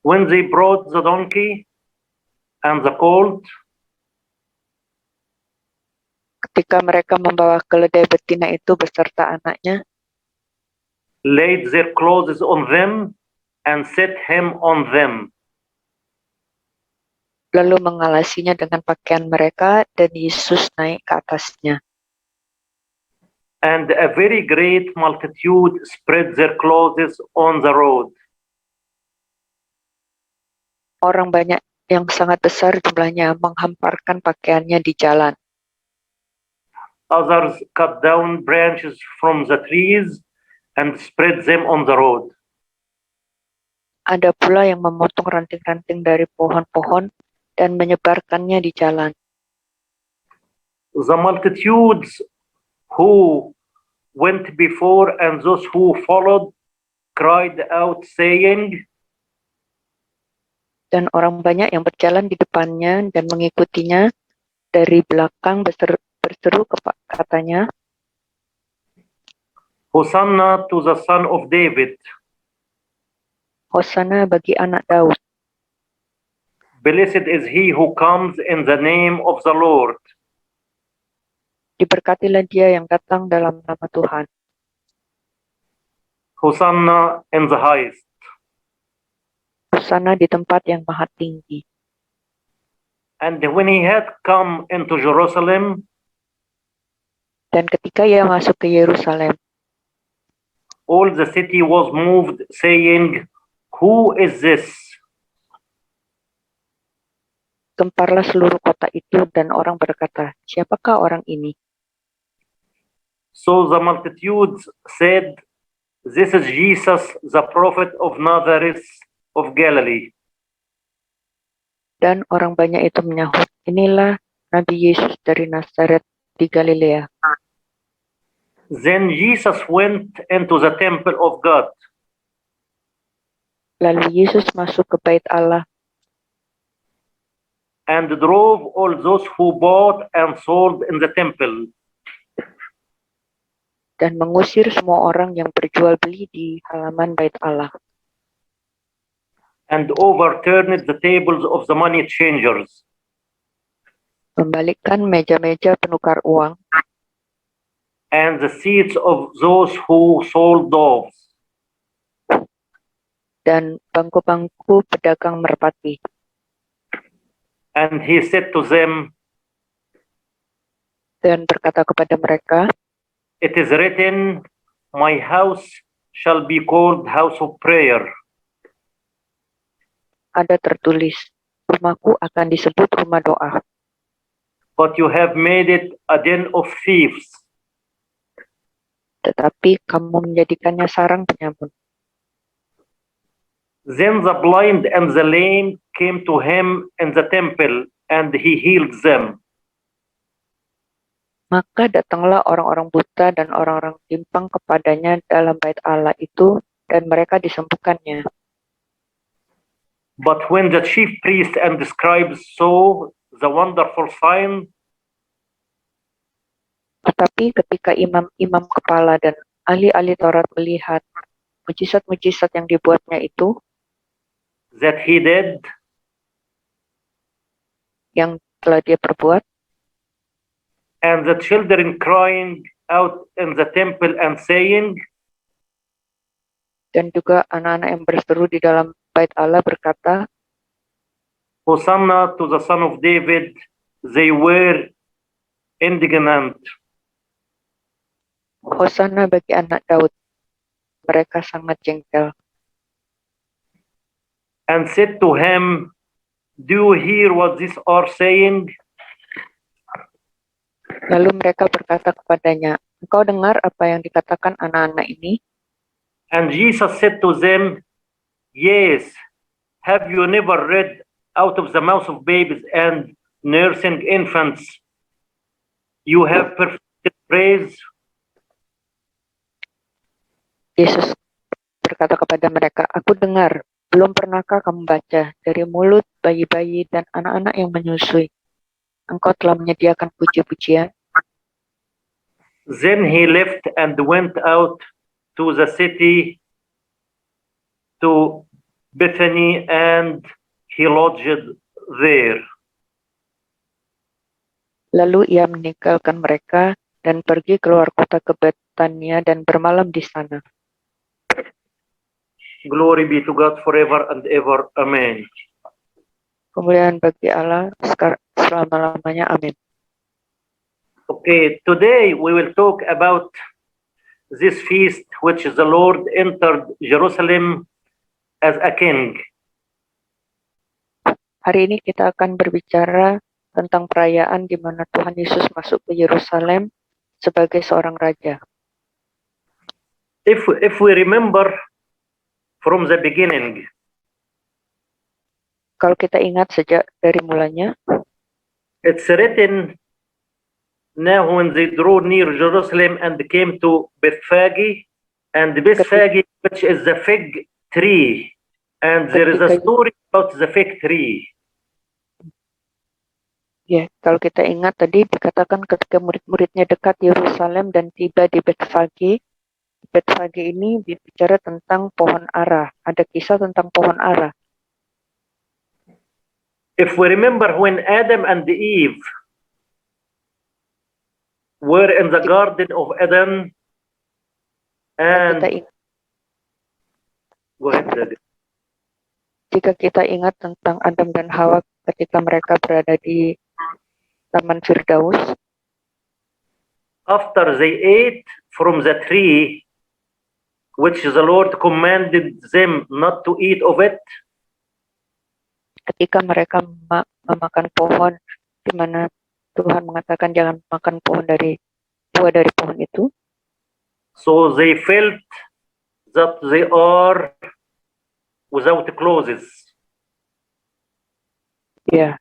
When they brought the donkey and the colt, Ketika mereka membawa keledai betina itu beserta anaknya, laid their clothes on them and set him on them. lalu mengalasinya dengan pakaian mereka, dan Yesus naik ke atasnya. And a very great multitude spread their clothes on the road. Orang banyak yang sangat besar jumlahnya menghamparkan pakaiannya di jalan. Others cut down branches from the trees and spread them on the road. Ada pula yang memotong ranting-ranting dari pohon-pohon dan menyebarkannya di jalan. The multitudes who went before and those who followed cried out, saying, Dan orang banyak yang berjalan di depannya dan mengikutinya dari belakang berseru katanya, Hosanna to the Son of David. Hosana bagi anak Daud. Blessed is he who comes in the name of the Lord. Diberkatilah dia yang datang dalam nama Tuhan. Hosanna in the highest. Hosana di tempat yang maha tinggi. And when he had come into Jerusalem, Dan ketika ia masuk ke Yerusalem, all the city was moved, saying, Who is this? gemparlah seluruh kota itu dan orang berkata, siapakah orang ini? So the multitudes said, This is Jesus, the prophet of Nazareth of Galilee. Dan orang banyak itu menyahut, inilah Nabi Yesus dari Nazaret di Galilea. Then Jesus went into the temple of God. Lalu Yesus masuk ke bait Allah and drove all those who bought and sold in the temple, dan mengusir semua orang yang berjual beli di halaman bait Allah, and overturned the tables of the money changers, membalikkan meja-meja penukar uang, and the seats of those who sold doves. dan bangku-bangku pedagang merpati. And he said to them, Dan berkata kepada mereka, It is written, My house shall be called house of prayer. ada tertulis, rumahku akan disebut rumah doa, But you have made it a den of thieves. tetapi kamu menjadikannya sarang penyamun. Then the blind and the lame came to him in the temple, and he healed them. Maka datanglah orang-orang buta dan orang-orang timpang kepadanya dalam bait Allah itu, dan mereka disembuhkannya. But when the chief priests and the scribes saw the wonderful sign, Tetapi ketika imam-imam kepala dan ahli-ahli Taurat melihat mujizat-mujizat yang dibuatnya itu, that he did, yang telah dia perbuat, and the children crying out in the temple and saying, dan juga anak-anak yang berseru di dalam bait Allah berkata, Hosanna to the Son of David, they were indignant. Hosana bagi anak Daud. Mereka sangat jengkel. And said to him, do you hear what these are saying? Lalu mereka berkata kepadanya, engkau dengar apa yang dikatakan anak-anak ini? And Jesus said to them, yes, have you never read out of the mouth of babies and nursing infants, you have perfected praise? Yesus berkata kepada mereka, aku dengar, belum pernahkah kamu baca dari mulut bayi-bayi dan anak-anak yang menyusui? Engkau telah menyediakan puji-pujian. Then he left and went out to the city, to Bethany, and he lodged there. Lalu ia meninggalkan mereka dan pergi keluar kota ke Betania dan bermalam di sana. Glory be to God forever and ever. Amen. Kemuliaan bagi Allah selama-lamanya. Amin. Okay, today we will talk about this feast which the Lord entered Jerusalem as a king. Hari ini kita akan berbicara tentang perayaan di mana Tuhan Yesus masuk ke Yerusalem sebagai seorang raja. If we remember from the beginning, kalau kita ingat sejak dari mulanya, it's written, now when they drew near Jerusalem and came to Bethphage, and Bethphage, which is the fig tree, and there is a story about the fig tree. Ya, kalau kita ingat tadi dikatakan ketika murid-muridnya dekat Yerusalem dan tiba di Bethphage. Bethphage ini bicara tentang pohon ara. Ada kisah tentang pohon ara. If we remember when Adam and Eve were in the Garden of Eden, and go ahead. Jika kita ingat tentang Adam dan Hawa ketika mereka berada di Taman Firdaus, after they ate from the tree which the Lord commanded them not to eat of it, ketika mereka memakan pohon di mana Tuhan mengatakan jangan makan pohon dari buah dari pohon itu, so they felt that they are without clothes. Ya,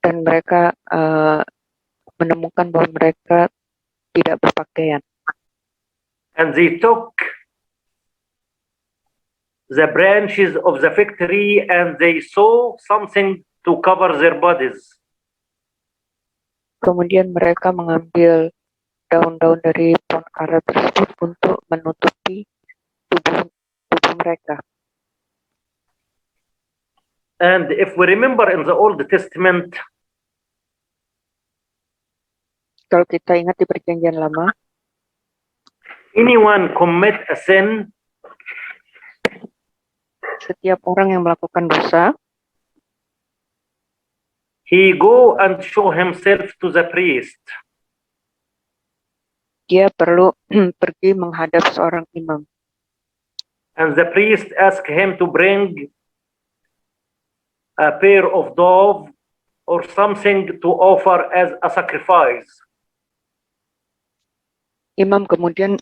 dan mereka menemukan bahwa mereka tidak berpakaian. And they took the branches of the fig tree and they saw something to cover their bodies. Kemudian mereka mengambil daun-daun dari pohon ara tersebut untuk menutupi tubuh mereka. And if we remember in the Old Testament, kalau kita ingat di Perjanjian Lama, anyone commit a sin, setiap orang yang melakukan dosa, he go and show himself to the priest. Dia perlu pergi menghadap seorang imam. And the priest ask him to bring a pair of dove or something to offer as a sacrifice. Imam kemudian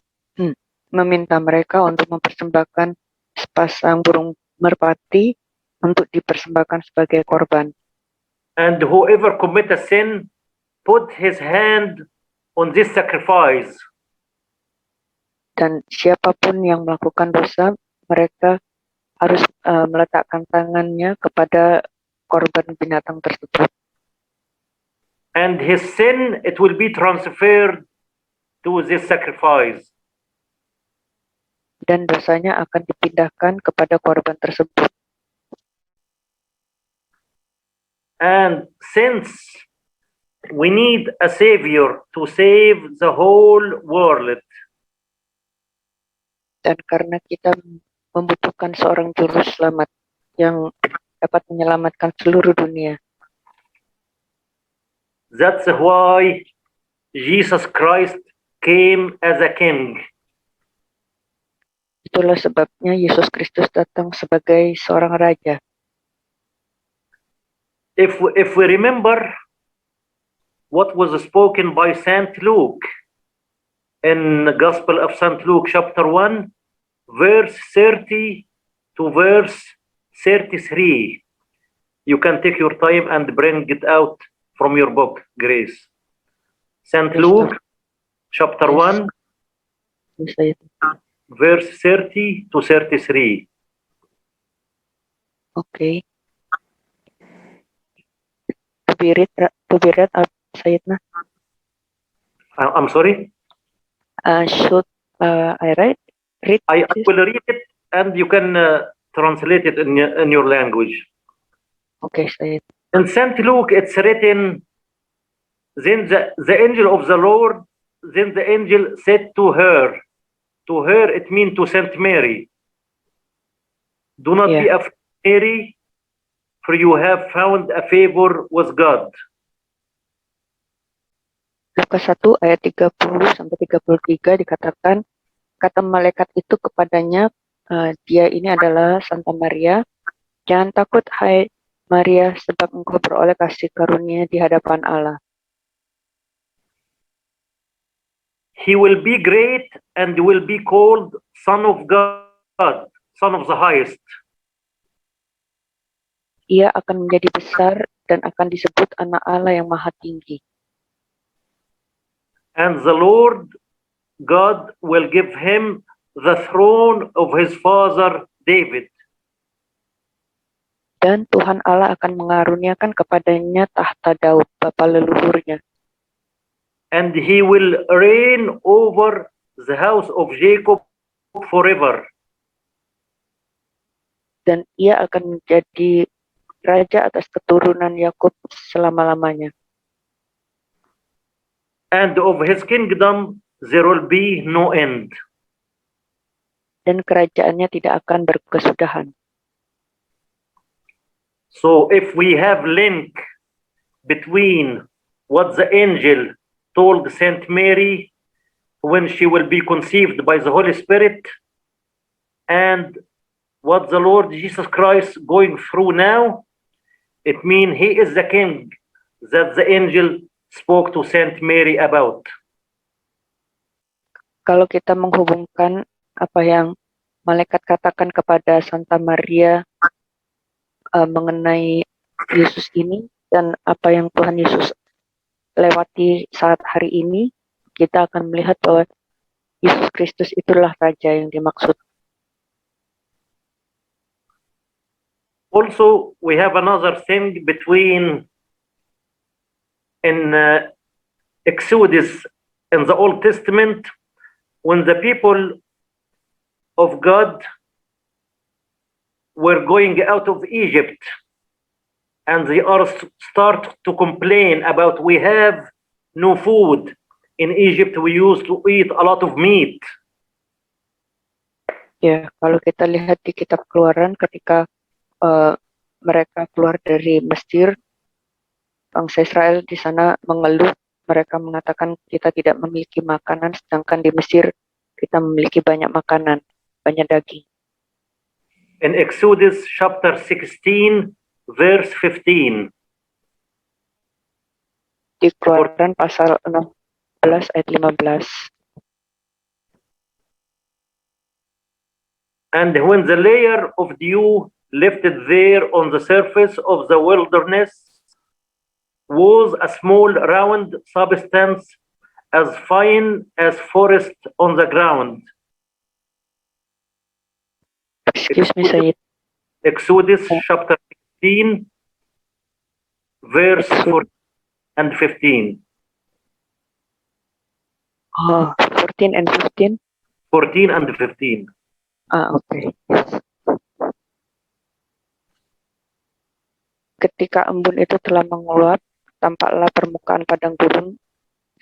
meminta mereka untuk mempersembahkan sepasang burung merpati untuk dipersembahkan sebagai korban. And whoever commit a sin, put his hand on this sacrifice. Dan siapapun yang melakukan dosa, mereka harus meletakkan tangannya kepada korban binatang tersebut. And his sin, it will be transferred to this sacrifice. Dan dosanya akan dipindahkan kepada korban tersebut. And since we need a savior to save the whole world, Dan karena kita membutuhkan seorang juru selamat yang dapat menyelamatkan seluruh dunia, that's why Jesus Christ came as a king. itulah sebabnya Yesus Kristus datang sebagai seorang raja. If we remember what was spoken by Saint Luke in the Gospel of Saint Luke chapter 1, verse 30 to verse 33. You can take your time and bring it out from your book, Grace. Saint Luke chapter 1, verse 30 to 33. Okay. To be read, Sayyidina. I'm sorry? Should I read? I will read it and you can translate it in your language. Okay, Sayyid. In Saint Luke, it's written, then the angel of the Lord, then the angel said to her, it means to Saint Mary, do not be afraid, Mary, for you have found a favor with God. Lukas 1 ayat 30 sampai 33 dikatakan, kata malaikat itu kepadanya, dia ini adalah Santa Maria, jangan takut hai Maria, sebab engkau beroleh kasih karunia di hadapan Allah. He will be great and will be called Son of God, Son of the Highest. Ia akan menjadi besar dan akan disebut anak Allah yang maha tinggi. And the Lord God will give him the throne of his father David. Dan Tuhan Allah akan mengaruniakan kepadanya tahta Daud, bapa leluhurnya. And he will reign over the house of Jacob forever. Dan ia akan menjadi raja atas keturunan Yakub selama-lamanya. And of his kingdom there will be no end. Dan kerajaannya tidak akan berkesudahan. So if we have link between what the angel told Saint Mary when she will be conceived by the Holy Spirit and what the Lord Jesus Christ going through now, it means he is the king that the angel spoke to Saint Mary about. Kalau kita menghubungkan apa yang malaikat katakan kepada Santa Maria mengenai Yesus ini dan apa yang Tuhan Yesus lewati saat hari ini, kita akan melihat bahwa Yesus Kristus itulah Raja yang dimaksud. Also, we have another thing between in Exodus in the Old Testament, when the people of God were going out of Egypt and they are start to complain about we have no food. In Egypt we used to eat a lot of meat. Ya, kalau kita lihat di kitab Keluaran ketika mereka keluar dari Mesir, bangsa Israel di sana mengeluh, mereka mengatakan kita tidak memiliki makanan, sedangkan di Mesir kita memiliki banyak makanan, banyak daging. In Exodus chapter 16, verse 15. Di Keluaran pasal 16 ayat 15. And when the layer of dew lifted there on the surface of the wilderness was a small round substance as fine as forest on the ground. Excuse me, Sayyid. Exodus chapter 16, verse Exodus. 14 and 15. Oh, 14 and 15. 14 and 15. Okay. Yes. Ketika embun itu telah menguap, tampaklah permukaan padang gurun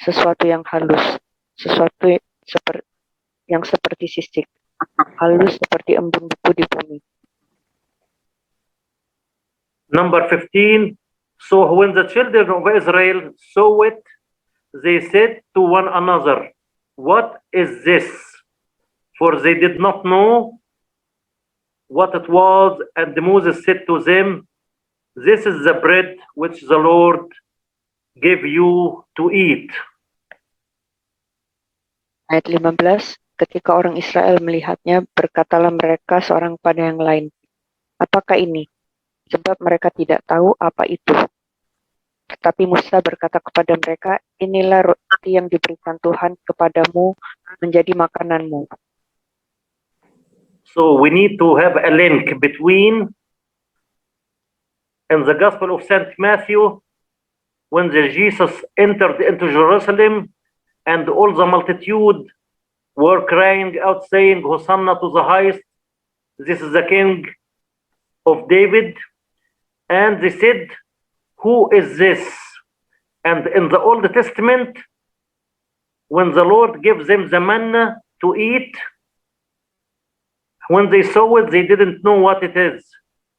sesuatu yang halus, sesuatu yang seperti sisik, halus seperti embun beku di bumi. Number 15. So when the children of Israel saw it, they said to one another, "What is this?" For they did not know what it was. And Moses said to them, "This is the bread which the Lord gave you to eat." Ayat 15, ketika orang Israel melihatnya, berkatalah mereka seorang pada yang lain, "Apakah ini?" Sebab mereka tidak tahu apa itu. Tetapi Musa berkata kepada mereka, "Inilah roti yang diberikan Tuhan kepadamu menjadi makananmu." So we need to have a link between in the Gospel of St. Matthew, when Jesus entered into Jerusalem and all the multitude were crying out saying, "Hosanna to the highest, this is the King of David." And they said, "Who is this?" And in the Old Testament, when the Lord gives them the manna to eat, when they saw it, they didn't know what it is.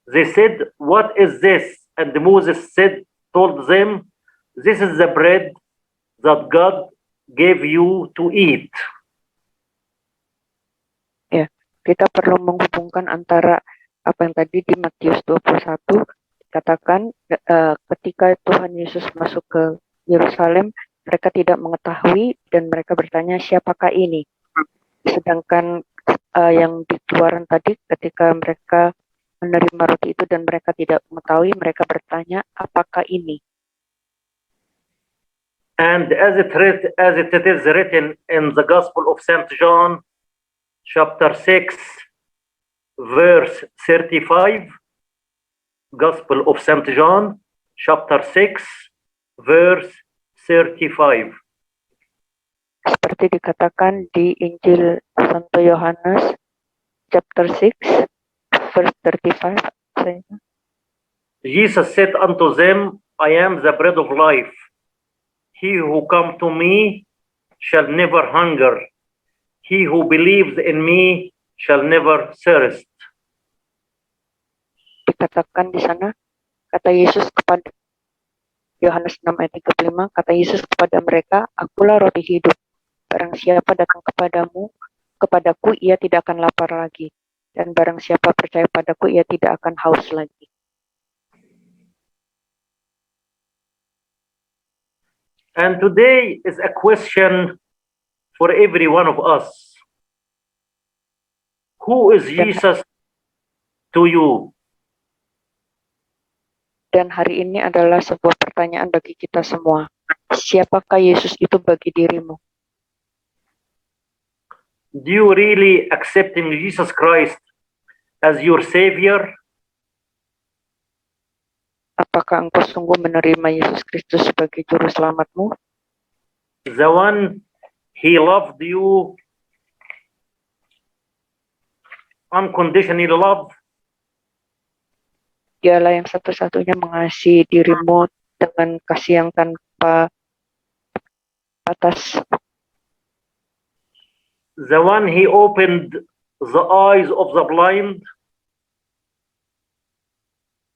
They said, "What is this?" And Moses told them, "This is the bread that God gave you to eat." Ya, kita perlu menghubungkan antara apa yang tadi di Matius 21 katakan ketika Tuhan Yesus masuk ke Yerusalem, mereka tidak mengetahui dan mereka bertanya, "Siapakah ini?" Sedangkan yang di Keluaran tadi, ketika mereka menerima roti itu dan mereka tidak mengetahui, mereka bertanya, "Apakah ini?" And as it is written in the Gospel of St. John, chapter 6, verse 35, Gospel of St. John, chapter 6, verse 35. Seperti dikatakan di Injil Santo Yohanes, chapter 6, verse 35. Jesus said unto them, "I am the bread of life. He who comes to me shall never hunger. He who believes in me shall never thirst." Dikatakan di sana, kata Yesus kepada Yohanes 6 ayat 35, kata Yesus kepada mereka, "Akulah roti hidup. Barang siapa datang kepadaku, ia tidak akan lapar lagi. Dan barang siapa percaya padaku, ia tidak akan haus lagi." And today is a question for every one of us. Who is Jesus to you? Dan hari ini adalah sebuah pertanyaan bagi kita semua. Siapakah Yesus itu bagi dirimu? Do you really accepting Jesus Christ as your Savior? Apakah engkau sungguh menerima Yesus Kristus sebagai juru selamatmu? The one He loved you unconditionally love. Dialah yang satu-satunya mengasihi dirimu dengan kasih yang tanpa batas. The one He opened the eyes of the blind.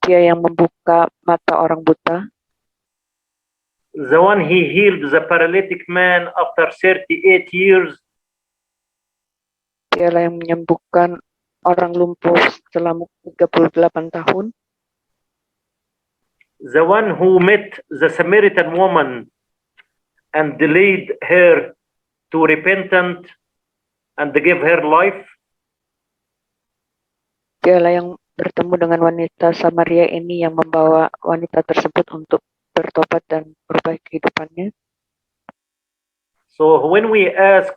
Dia yang membuka mata orang buta. The one He healed the paralytic man after 38 years. Dialah yang menyembuhkan orang lumpuh selama 38 tahun. The one who met the Samaritan woman and lead her to repentance and give her life. Dialah yang bertemu dengan wanita Samaria ini yang membawa wanita tersebut untuk bertobat dan berubah kehidupannya. So when we ask,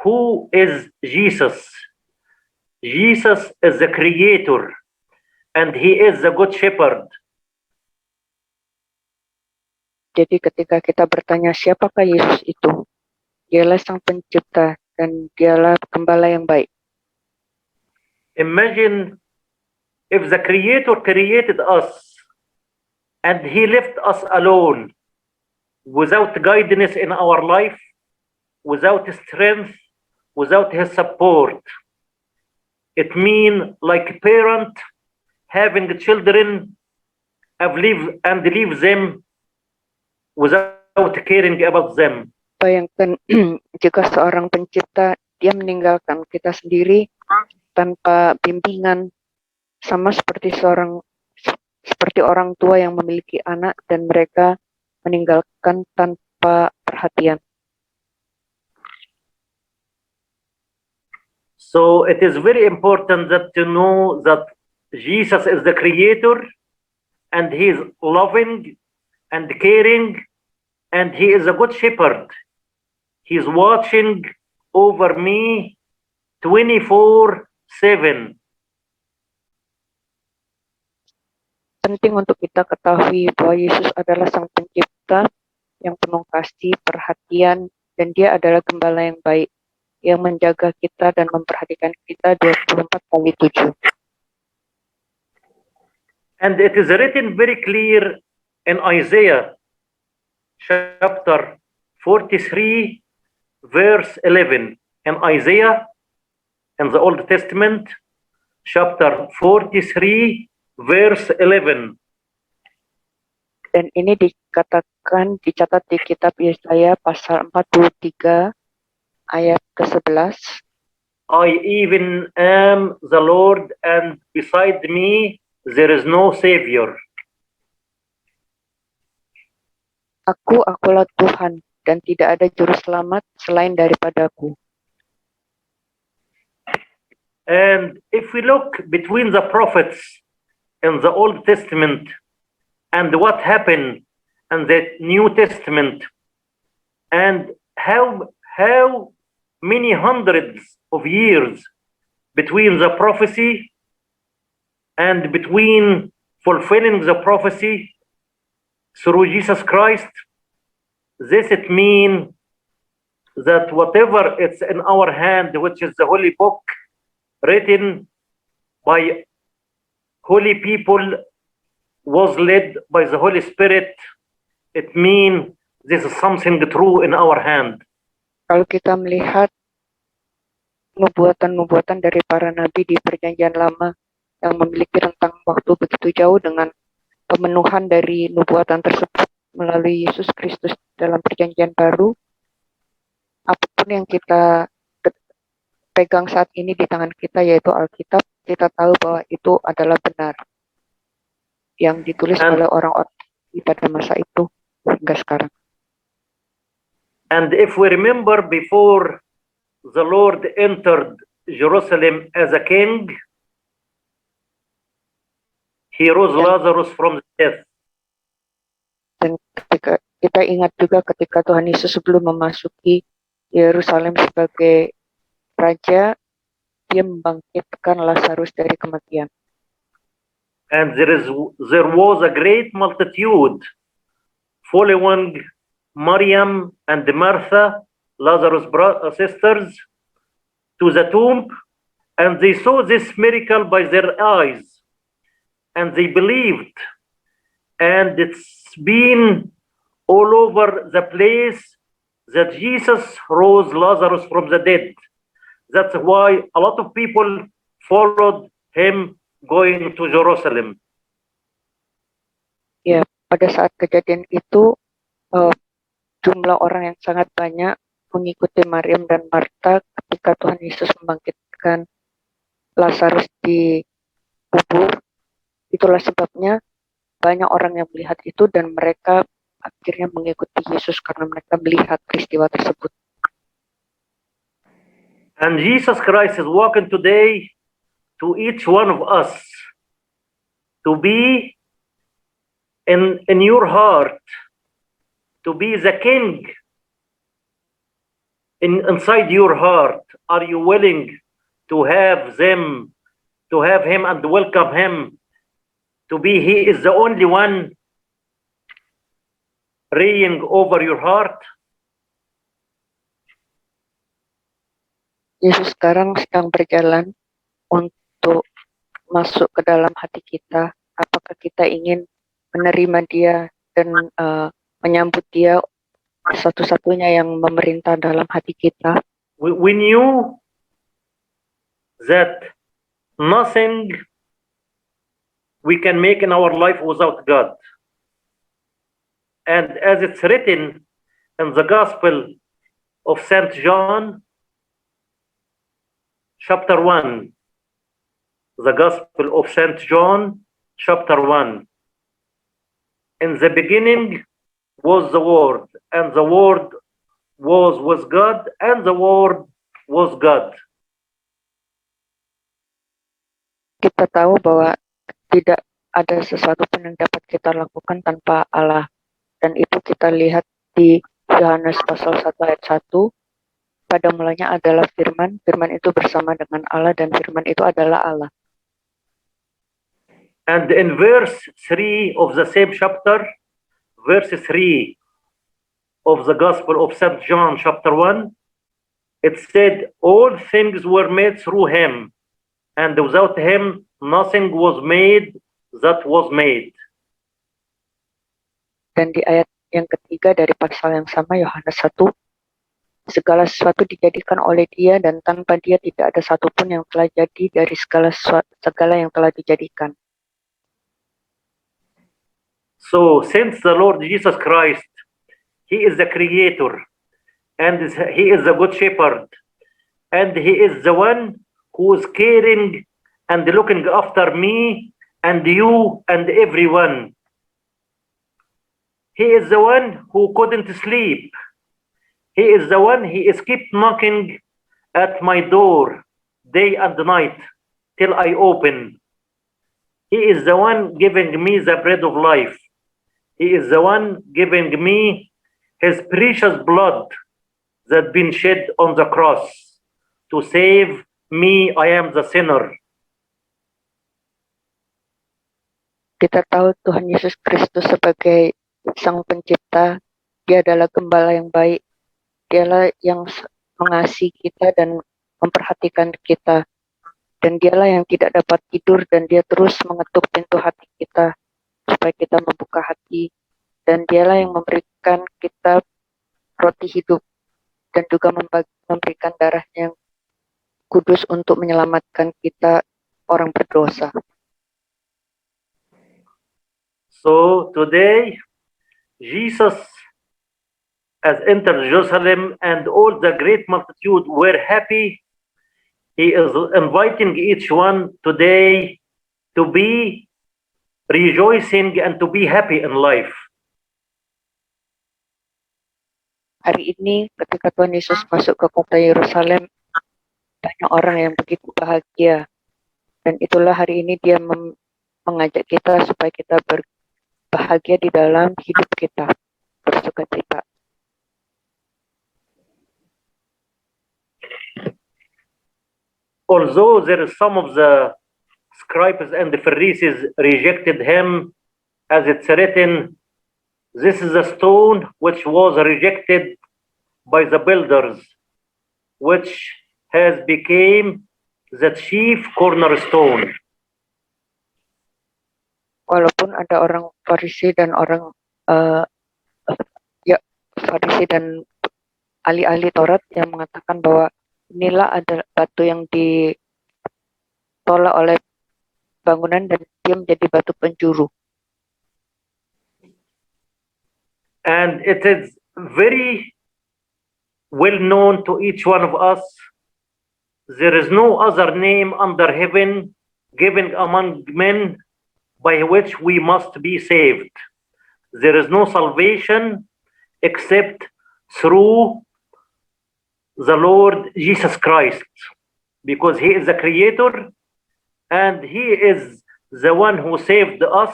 who is Jesus? Jesus is the creator and he is the good shepherd. Jadi ketika kita bertanya siapakah Yesus itu? Dialah sang pencipta dan dialah gembala yang baik. Imagine if the creator created us and he left us alone without guidance in our life, without strength, without his support. It means like a parent having children and leave them without caring about them. Bayangkan jika seorang pencipta dia meninggalkan kita sendiri tanpa bimbingan, sama seperti orang tua yang memiliki anak dan mereka meninggalkan tanpa perhatian. So it is very important that to know that Jesus is the creator and he is loving and caring and he is a good shepherd. He is watching over me 24/7. Penting untuk kita ketahui bahwa Yesus adalah sang pencipta yang penuh kasih, perhatian, dan dia adalah gembala yang baik yang menjaga kita dan memperhatikan kita 24/7. And it is written very clear in Isaiah chapter 43 verse 11. In Isaiah in the Old Testament chapter 43 verse 11. Dan ini dicatat di kitab Yesaya pasal 43 ayat ke-11. I even am the Lord and beside me there is no savior. Akulah Tuhan dan tidak ada juru selamat selain daripadaku. And if we look between the prophets in the Old Testament and what happened in the New Testament and how many hundreds of years between the prophecy and between fulfilling the prophecy through Jesus Christ, this it means that whatever it's in our hand, which is the Holy Book, written by holy people, was led by the Holy Spirit, it means this is something true in our hand. Kalau kita melihat nubuatan-nubuatan dari para nabi di Perjanjian Lama yang memiliki rentang waktu begitu jauh dengan pemenuhan dari nubuatan tersebut melalui Yesus Kristus dalam Perjanjian Baru, apapun yang kita pegang saat ini di tangan kita yaitu Alkitab, kita tahu bahwa itu adalah benar yang ditulis oleh orang-orang pada masa itu hingga sekarang. And if we remember, before the Lord entered Jerusalem as a king, he rose Lazarus from the death. Dan ketika kita ingat juga ketika Tuhan Yesus sebelum memasuki Yerusalem sebagai raja, dia membangkitkan Lazarus dari kematian. And there was a great multitude following Maryam and Martha, Lazarus' sisters, to the tomb, and they saw this miracle by their eyes, and they believed, and it's been all over the place that Jesus rose Lazarus from the dead. That's why a lot of people followed him going to Jerusalem. Ya, pada saat kejadian itu jumlah orang yang sangat banyak mengikuti Maryam dan Marta ketika Tuhan Yesus membangkitkan Lazarus di kubur. Itulah sebabnya banyak orang yang melihat itu dan mereka akhirnya mengikuti Yesus karena mereka melihat peristiwa tersebut. And Jesus Christ is walking today to each one of us to be in your heart, to be the king inside your heart. Are you willing to have him and welcome him to be? He is the only one reigning over your heart. Yesus sekarang sedang berjalan untuk masuk ke dalam hati kita. Apakah kita ingin menerima dia dan menyambut dia satu-satunya yang memerintah dalam hati kita? We knew that nothing we can make in our life without God. And as it's written in the Gospel of St. John, chapter 1, the Gospel of St. John, chapter 1. In the beginning was the Word, and the Word was with God, and the Word was God. Kita tahu bahwa tidak ada sesuatu pun yang dapat kita lakukan tanpa Allah. Dan itu kita lihat di Yohanes pasal 1 ayat 1. Pada mulanya adalah firman, firman itu bersama dengan Allah, dan firman itu adalah Allah. And in verse 3 of the same chapter, verse 3 of the Gospel of St. John chapter 1, it said, all things were made through him, and without him nothing was made that was made. Dan di ayat yang ketiga dari pasal yang sama, Yohanes 1, segala sesuatu dijadikan oleh dia, dan tanpa dia tidak ada satupun yang telah jadi dari segala yang telah dijadikan. So since the Lord Jesus Christ, he is the creator, and he is the good shepherd, and he is the one who is caring and looking after me and you and everyone. He is the one who couldn't sleep. He is the one, he is keep knocking at my door day and night till I open. He is the one giving me the bread of life. He is the one giving me his precious blood that been shed on the cross to save me. I am the sinner. Kita tahu Tuhan Yesus Kristus sebagai Sang Pencipta. Dia adalah gembala yang baik. Dialah yang mengasihi kita dan memperhatikan kita. Dan dialah yang tidak dapat tidur, dan dia terus mengetuk pintu hati kita supaya kita membuka hati. Dan dialah yang memberikan kita roti hidup dan juga memberikan darahnya yang kudus untuk menyelamatkan kita orang berdosa. So today, Jesus has entered Jerusalem, and all the great multitude were happy. He is inviting each one today to be rejoicing and to be happy in life. Hari ini ketika Tuhan Yesus masuk ke kota Yerusalem, banyak orang yang begitu bahagia. Dan itulah hari ini dia mengajak kita supaya kita berbahagia di dalam hidup kita, bersukacita. Although there is some of the scribes and the Pharisees rejected him, as it's written, this is a stone which was rejected by the builders, which has become the chief cornerstone. Walaupun ada orang Farisi dan orang Farisi dan ahli-ahli Taurat yang mengatakan bahwa inilah adalah batu yang ditolak oleh bangunan dan dia menjadi batu penjuru. And it is very well known to each one of us, there is no other name under heaven given among men by which we must be saved. There is no salvation except through the Lord Jesus Christ, because he is the creator and He is the one who saved us.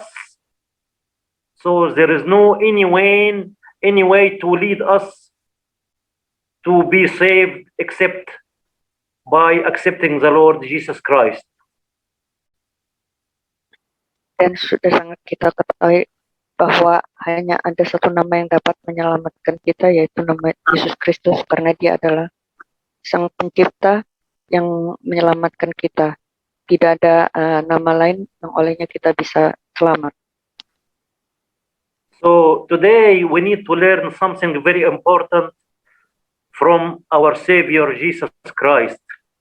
So there is no any way to lead us to be saved except by accepting the Lord Jesus Christ. Dan sudah sangat kita ketahui bahwa hanya ada satu nama yang dapat menyelamatkan kita, yaitu nama Yesus Kristus, karena Dia adalah Sang Pencipta yang menyelamatkan kita. Tidak ada nama lain yang olehnya kita bisa selamat. So today we need to learn something very important from our Savior Jesus Christ.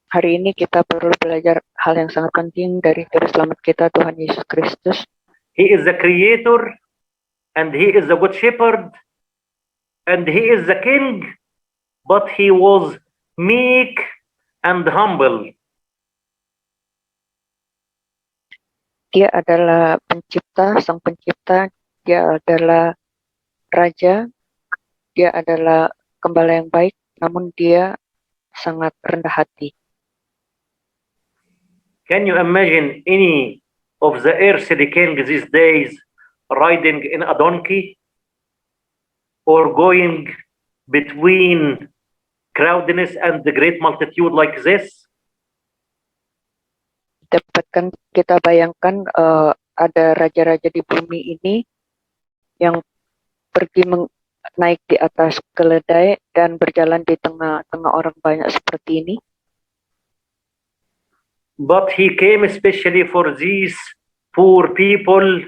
Hari ini kita perlu belajar hal yang sangat penting dari Juru Selamat kita, Tuhan Yesus Kristus. He is the Creator, and He is the Good Shepherd, and He is the King, but He was meek and humble. Dia adalah pencipta, sang pencipta, dia adalah raja, dia adalah gembala yang baik, namun dia sangat rendah hati. Can you imagine any of the earthly kings these days riding in a donkey or going between crowdness and the great multitude like this? Dapatkan kita bayangkan ada raja-raja di bumi ini yang pergi naik di atas keledai dan berjalan di tengah-tengah orang banyak seperti ini. But He came especially for these poor people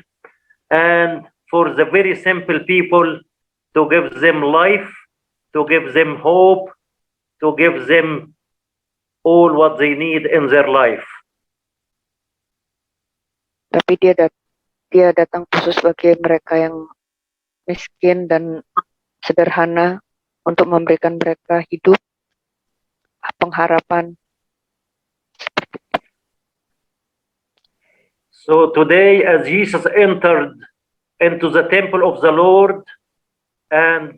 and for the very simple people, to give them life, to give them hope, to give them all what they need in their life. Tapi dia datang khusus bagi mereka yang miskin dan sederhana, untuk memberikan mereka hidup, pengharapan. So today, as Jesus entered into the temple of the Lord and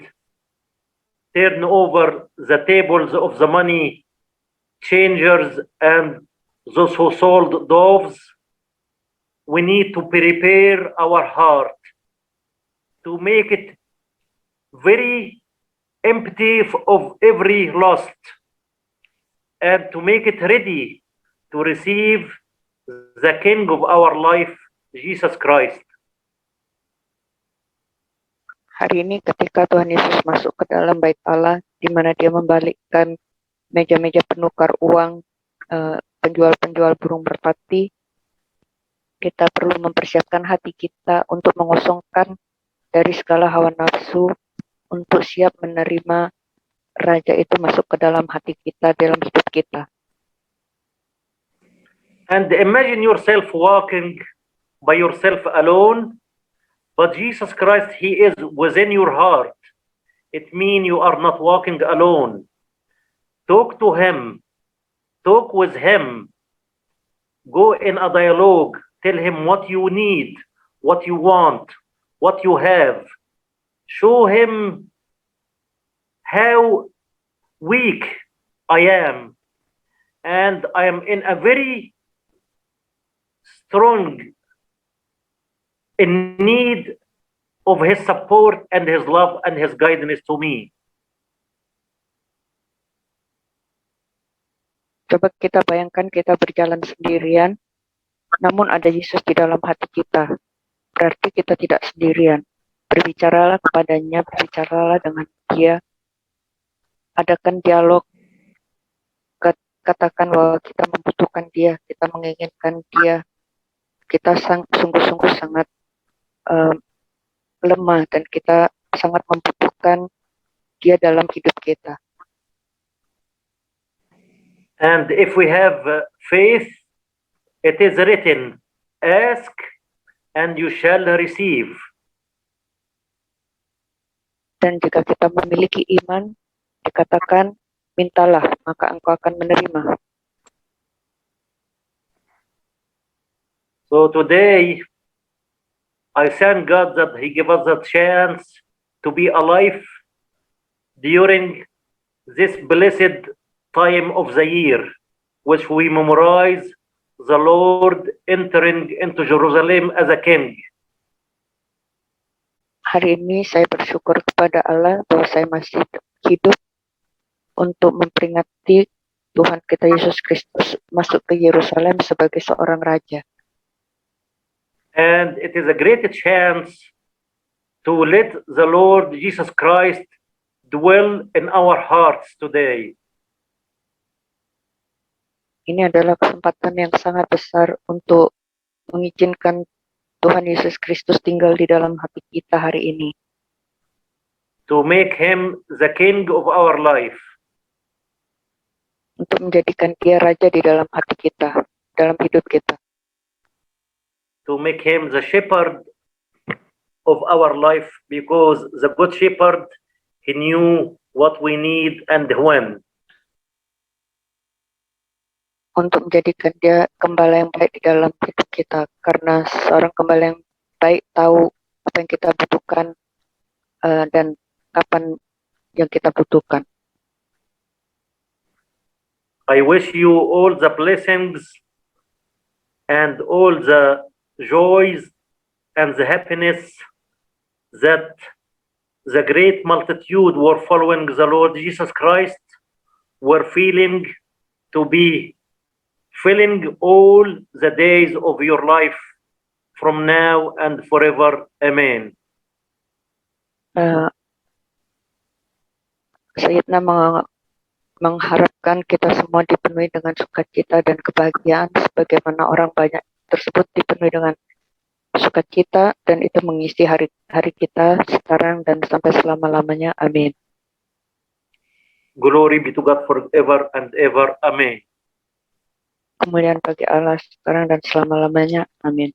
turned over the tables of the money changers and those who sold doves, we need to prepare our heart to make it very empty of every lust, and to make it ready to receive the King of our life, Jesus Christ. Hari ini ketika Tuhan Yesus masuk ke dalam bait Allah, di mana dia membalikkan meja-meja penukar uang, penjual-penjual burung merpati, kita perlu mempersiapkan hati kita untuk mengosongkan dari segala hawa nafsu, untuk siap menerima Raja itu masuk ke dalam hati kita, dalam hidup kita. And imagine yourself walking by yourself alone, but Jesus Christ, He is within your heart. It means you are not walking alone. Talk to Him, talk with Him, go in a dialogue, tell Him what you need, what you want, what you have. Show Him how weak I am, and I am in a very strong in need of His support and His love and His guidance to me. Coba kita bayangkan kita berjalan sendirian, namun ada Yesus di dalam hati kita. Berarti kita tidak sendirian. Berbicaralah kepadanya, berbicaralah dengan Dia. Adakan dialog, katakan bahwa kita membutuhkan Dia, kita menginginkan Dia. Kita sungguh-sungguh sangat lemah dan kita sangat membutuhkan Dia dalam hidup kita. And if we have faith, it is written, ask and you shall receive. Dan jika kita memiliki iman, dikatakan, mintalah, maka engkau akan menerima. So today, I thank God that He gave us the chance to be alive during this blessed time of the year, which we memorize the Lord entering into Jerusalem as a king. Hari ini saya bersyukur kepada Allah bahwa saya masih hidup untuk memperingati Tuhan kita Yesus Kristus masuk ke Yerusalem sebagai seorang raja. And it is a great chance to let the Lord Jesus Christ dwell in our hearts today. Ini adalah kesempatan yang sangat besar untuk mengizinkan Tuhan Yesus Kristus tinggal di dalam hati kita hari ini. To make him the king of our life. Untuk menjadikan dia raja di dalam hati kita, dalam hidup kita. To make him the shepherd of our life, because the good shepherd, he knew what we need and when. Untuk menjadikan dia gembala yang baik di dalam hidup kita, karena seorang gembala yang baik tahu apa yang kita butuhkan dan kapan yang kita butuhkan. I wish you all the blessings and all the joys and the happiness that the great multitude were following the Lord Jesus Christ were feeling to be filling all the days of your life from now and forever. Amen. Sayyidina mengharapkan kita semua dipenuhi dengan sukacita dan kebahagiaan sebagaimana orang banyak tersebut dipenuhi dengan sukacita, dan itu mengisi hari kita sekarang dan sampai selama-lamanya. Amin. Glory be to God forever and ever. Amen. Kemuliaan bagi Allah sekarang dan selama-lamanya. Amin.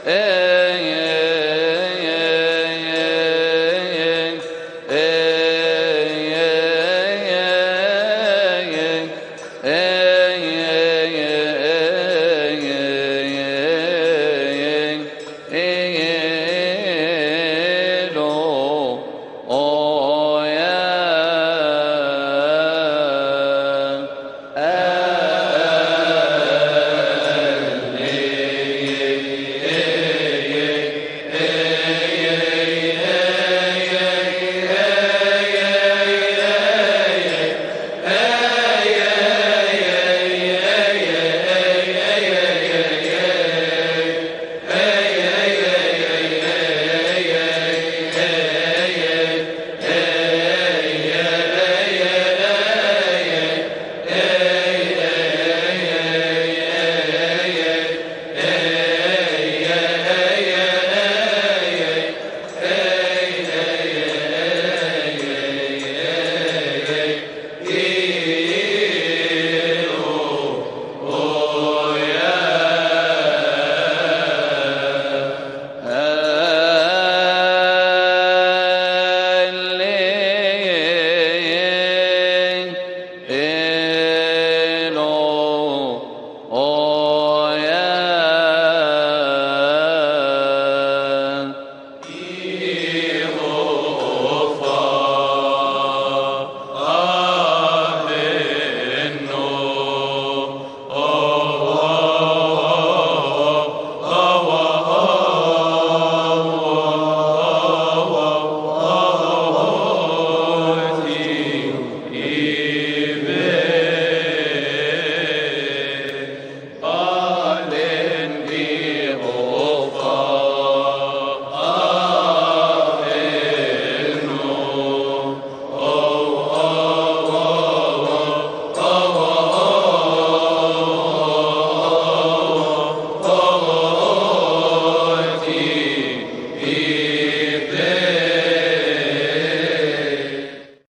Eh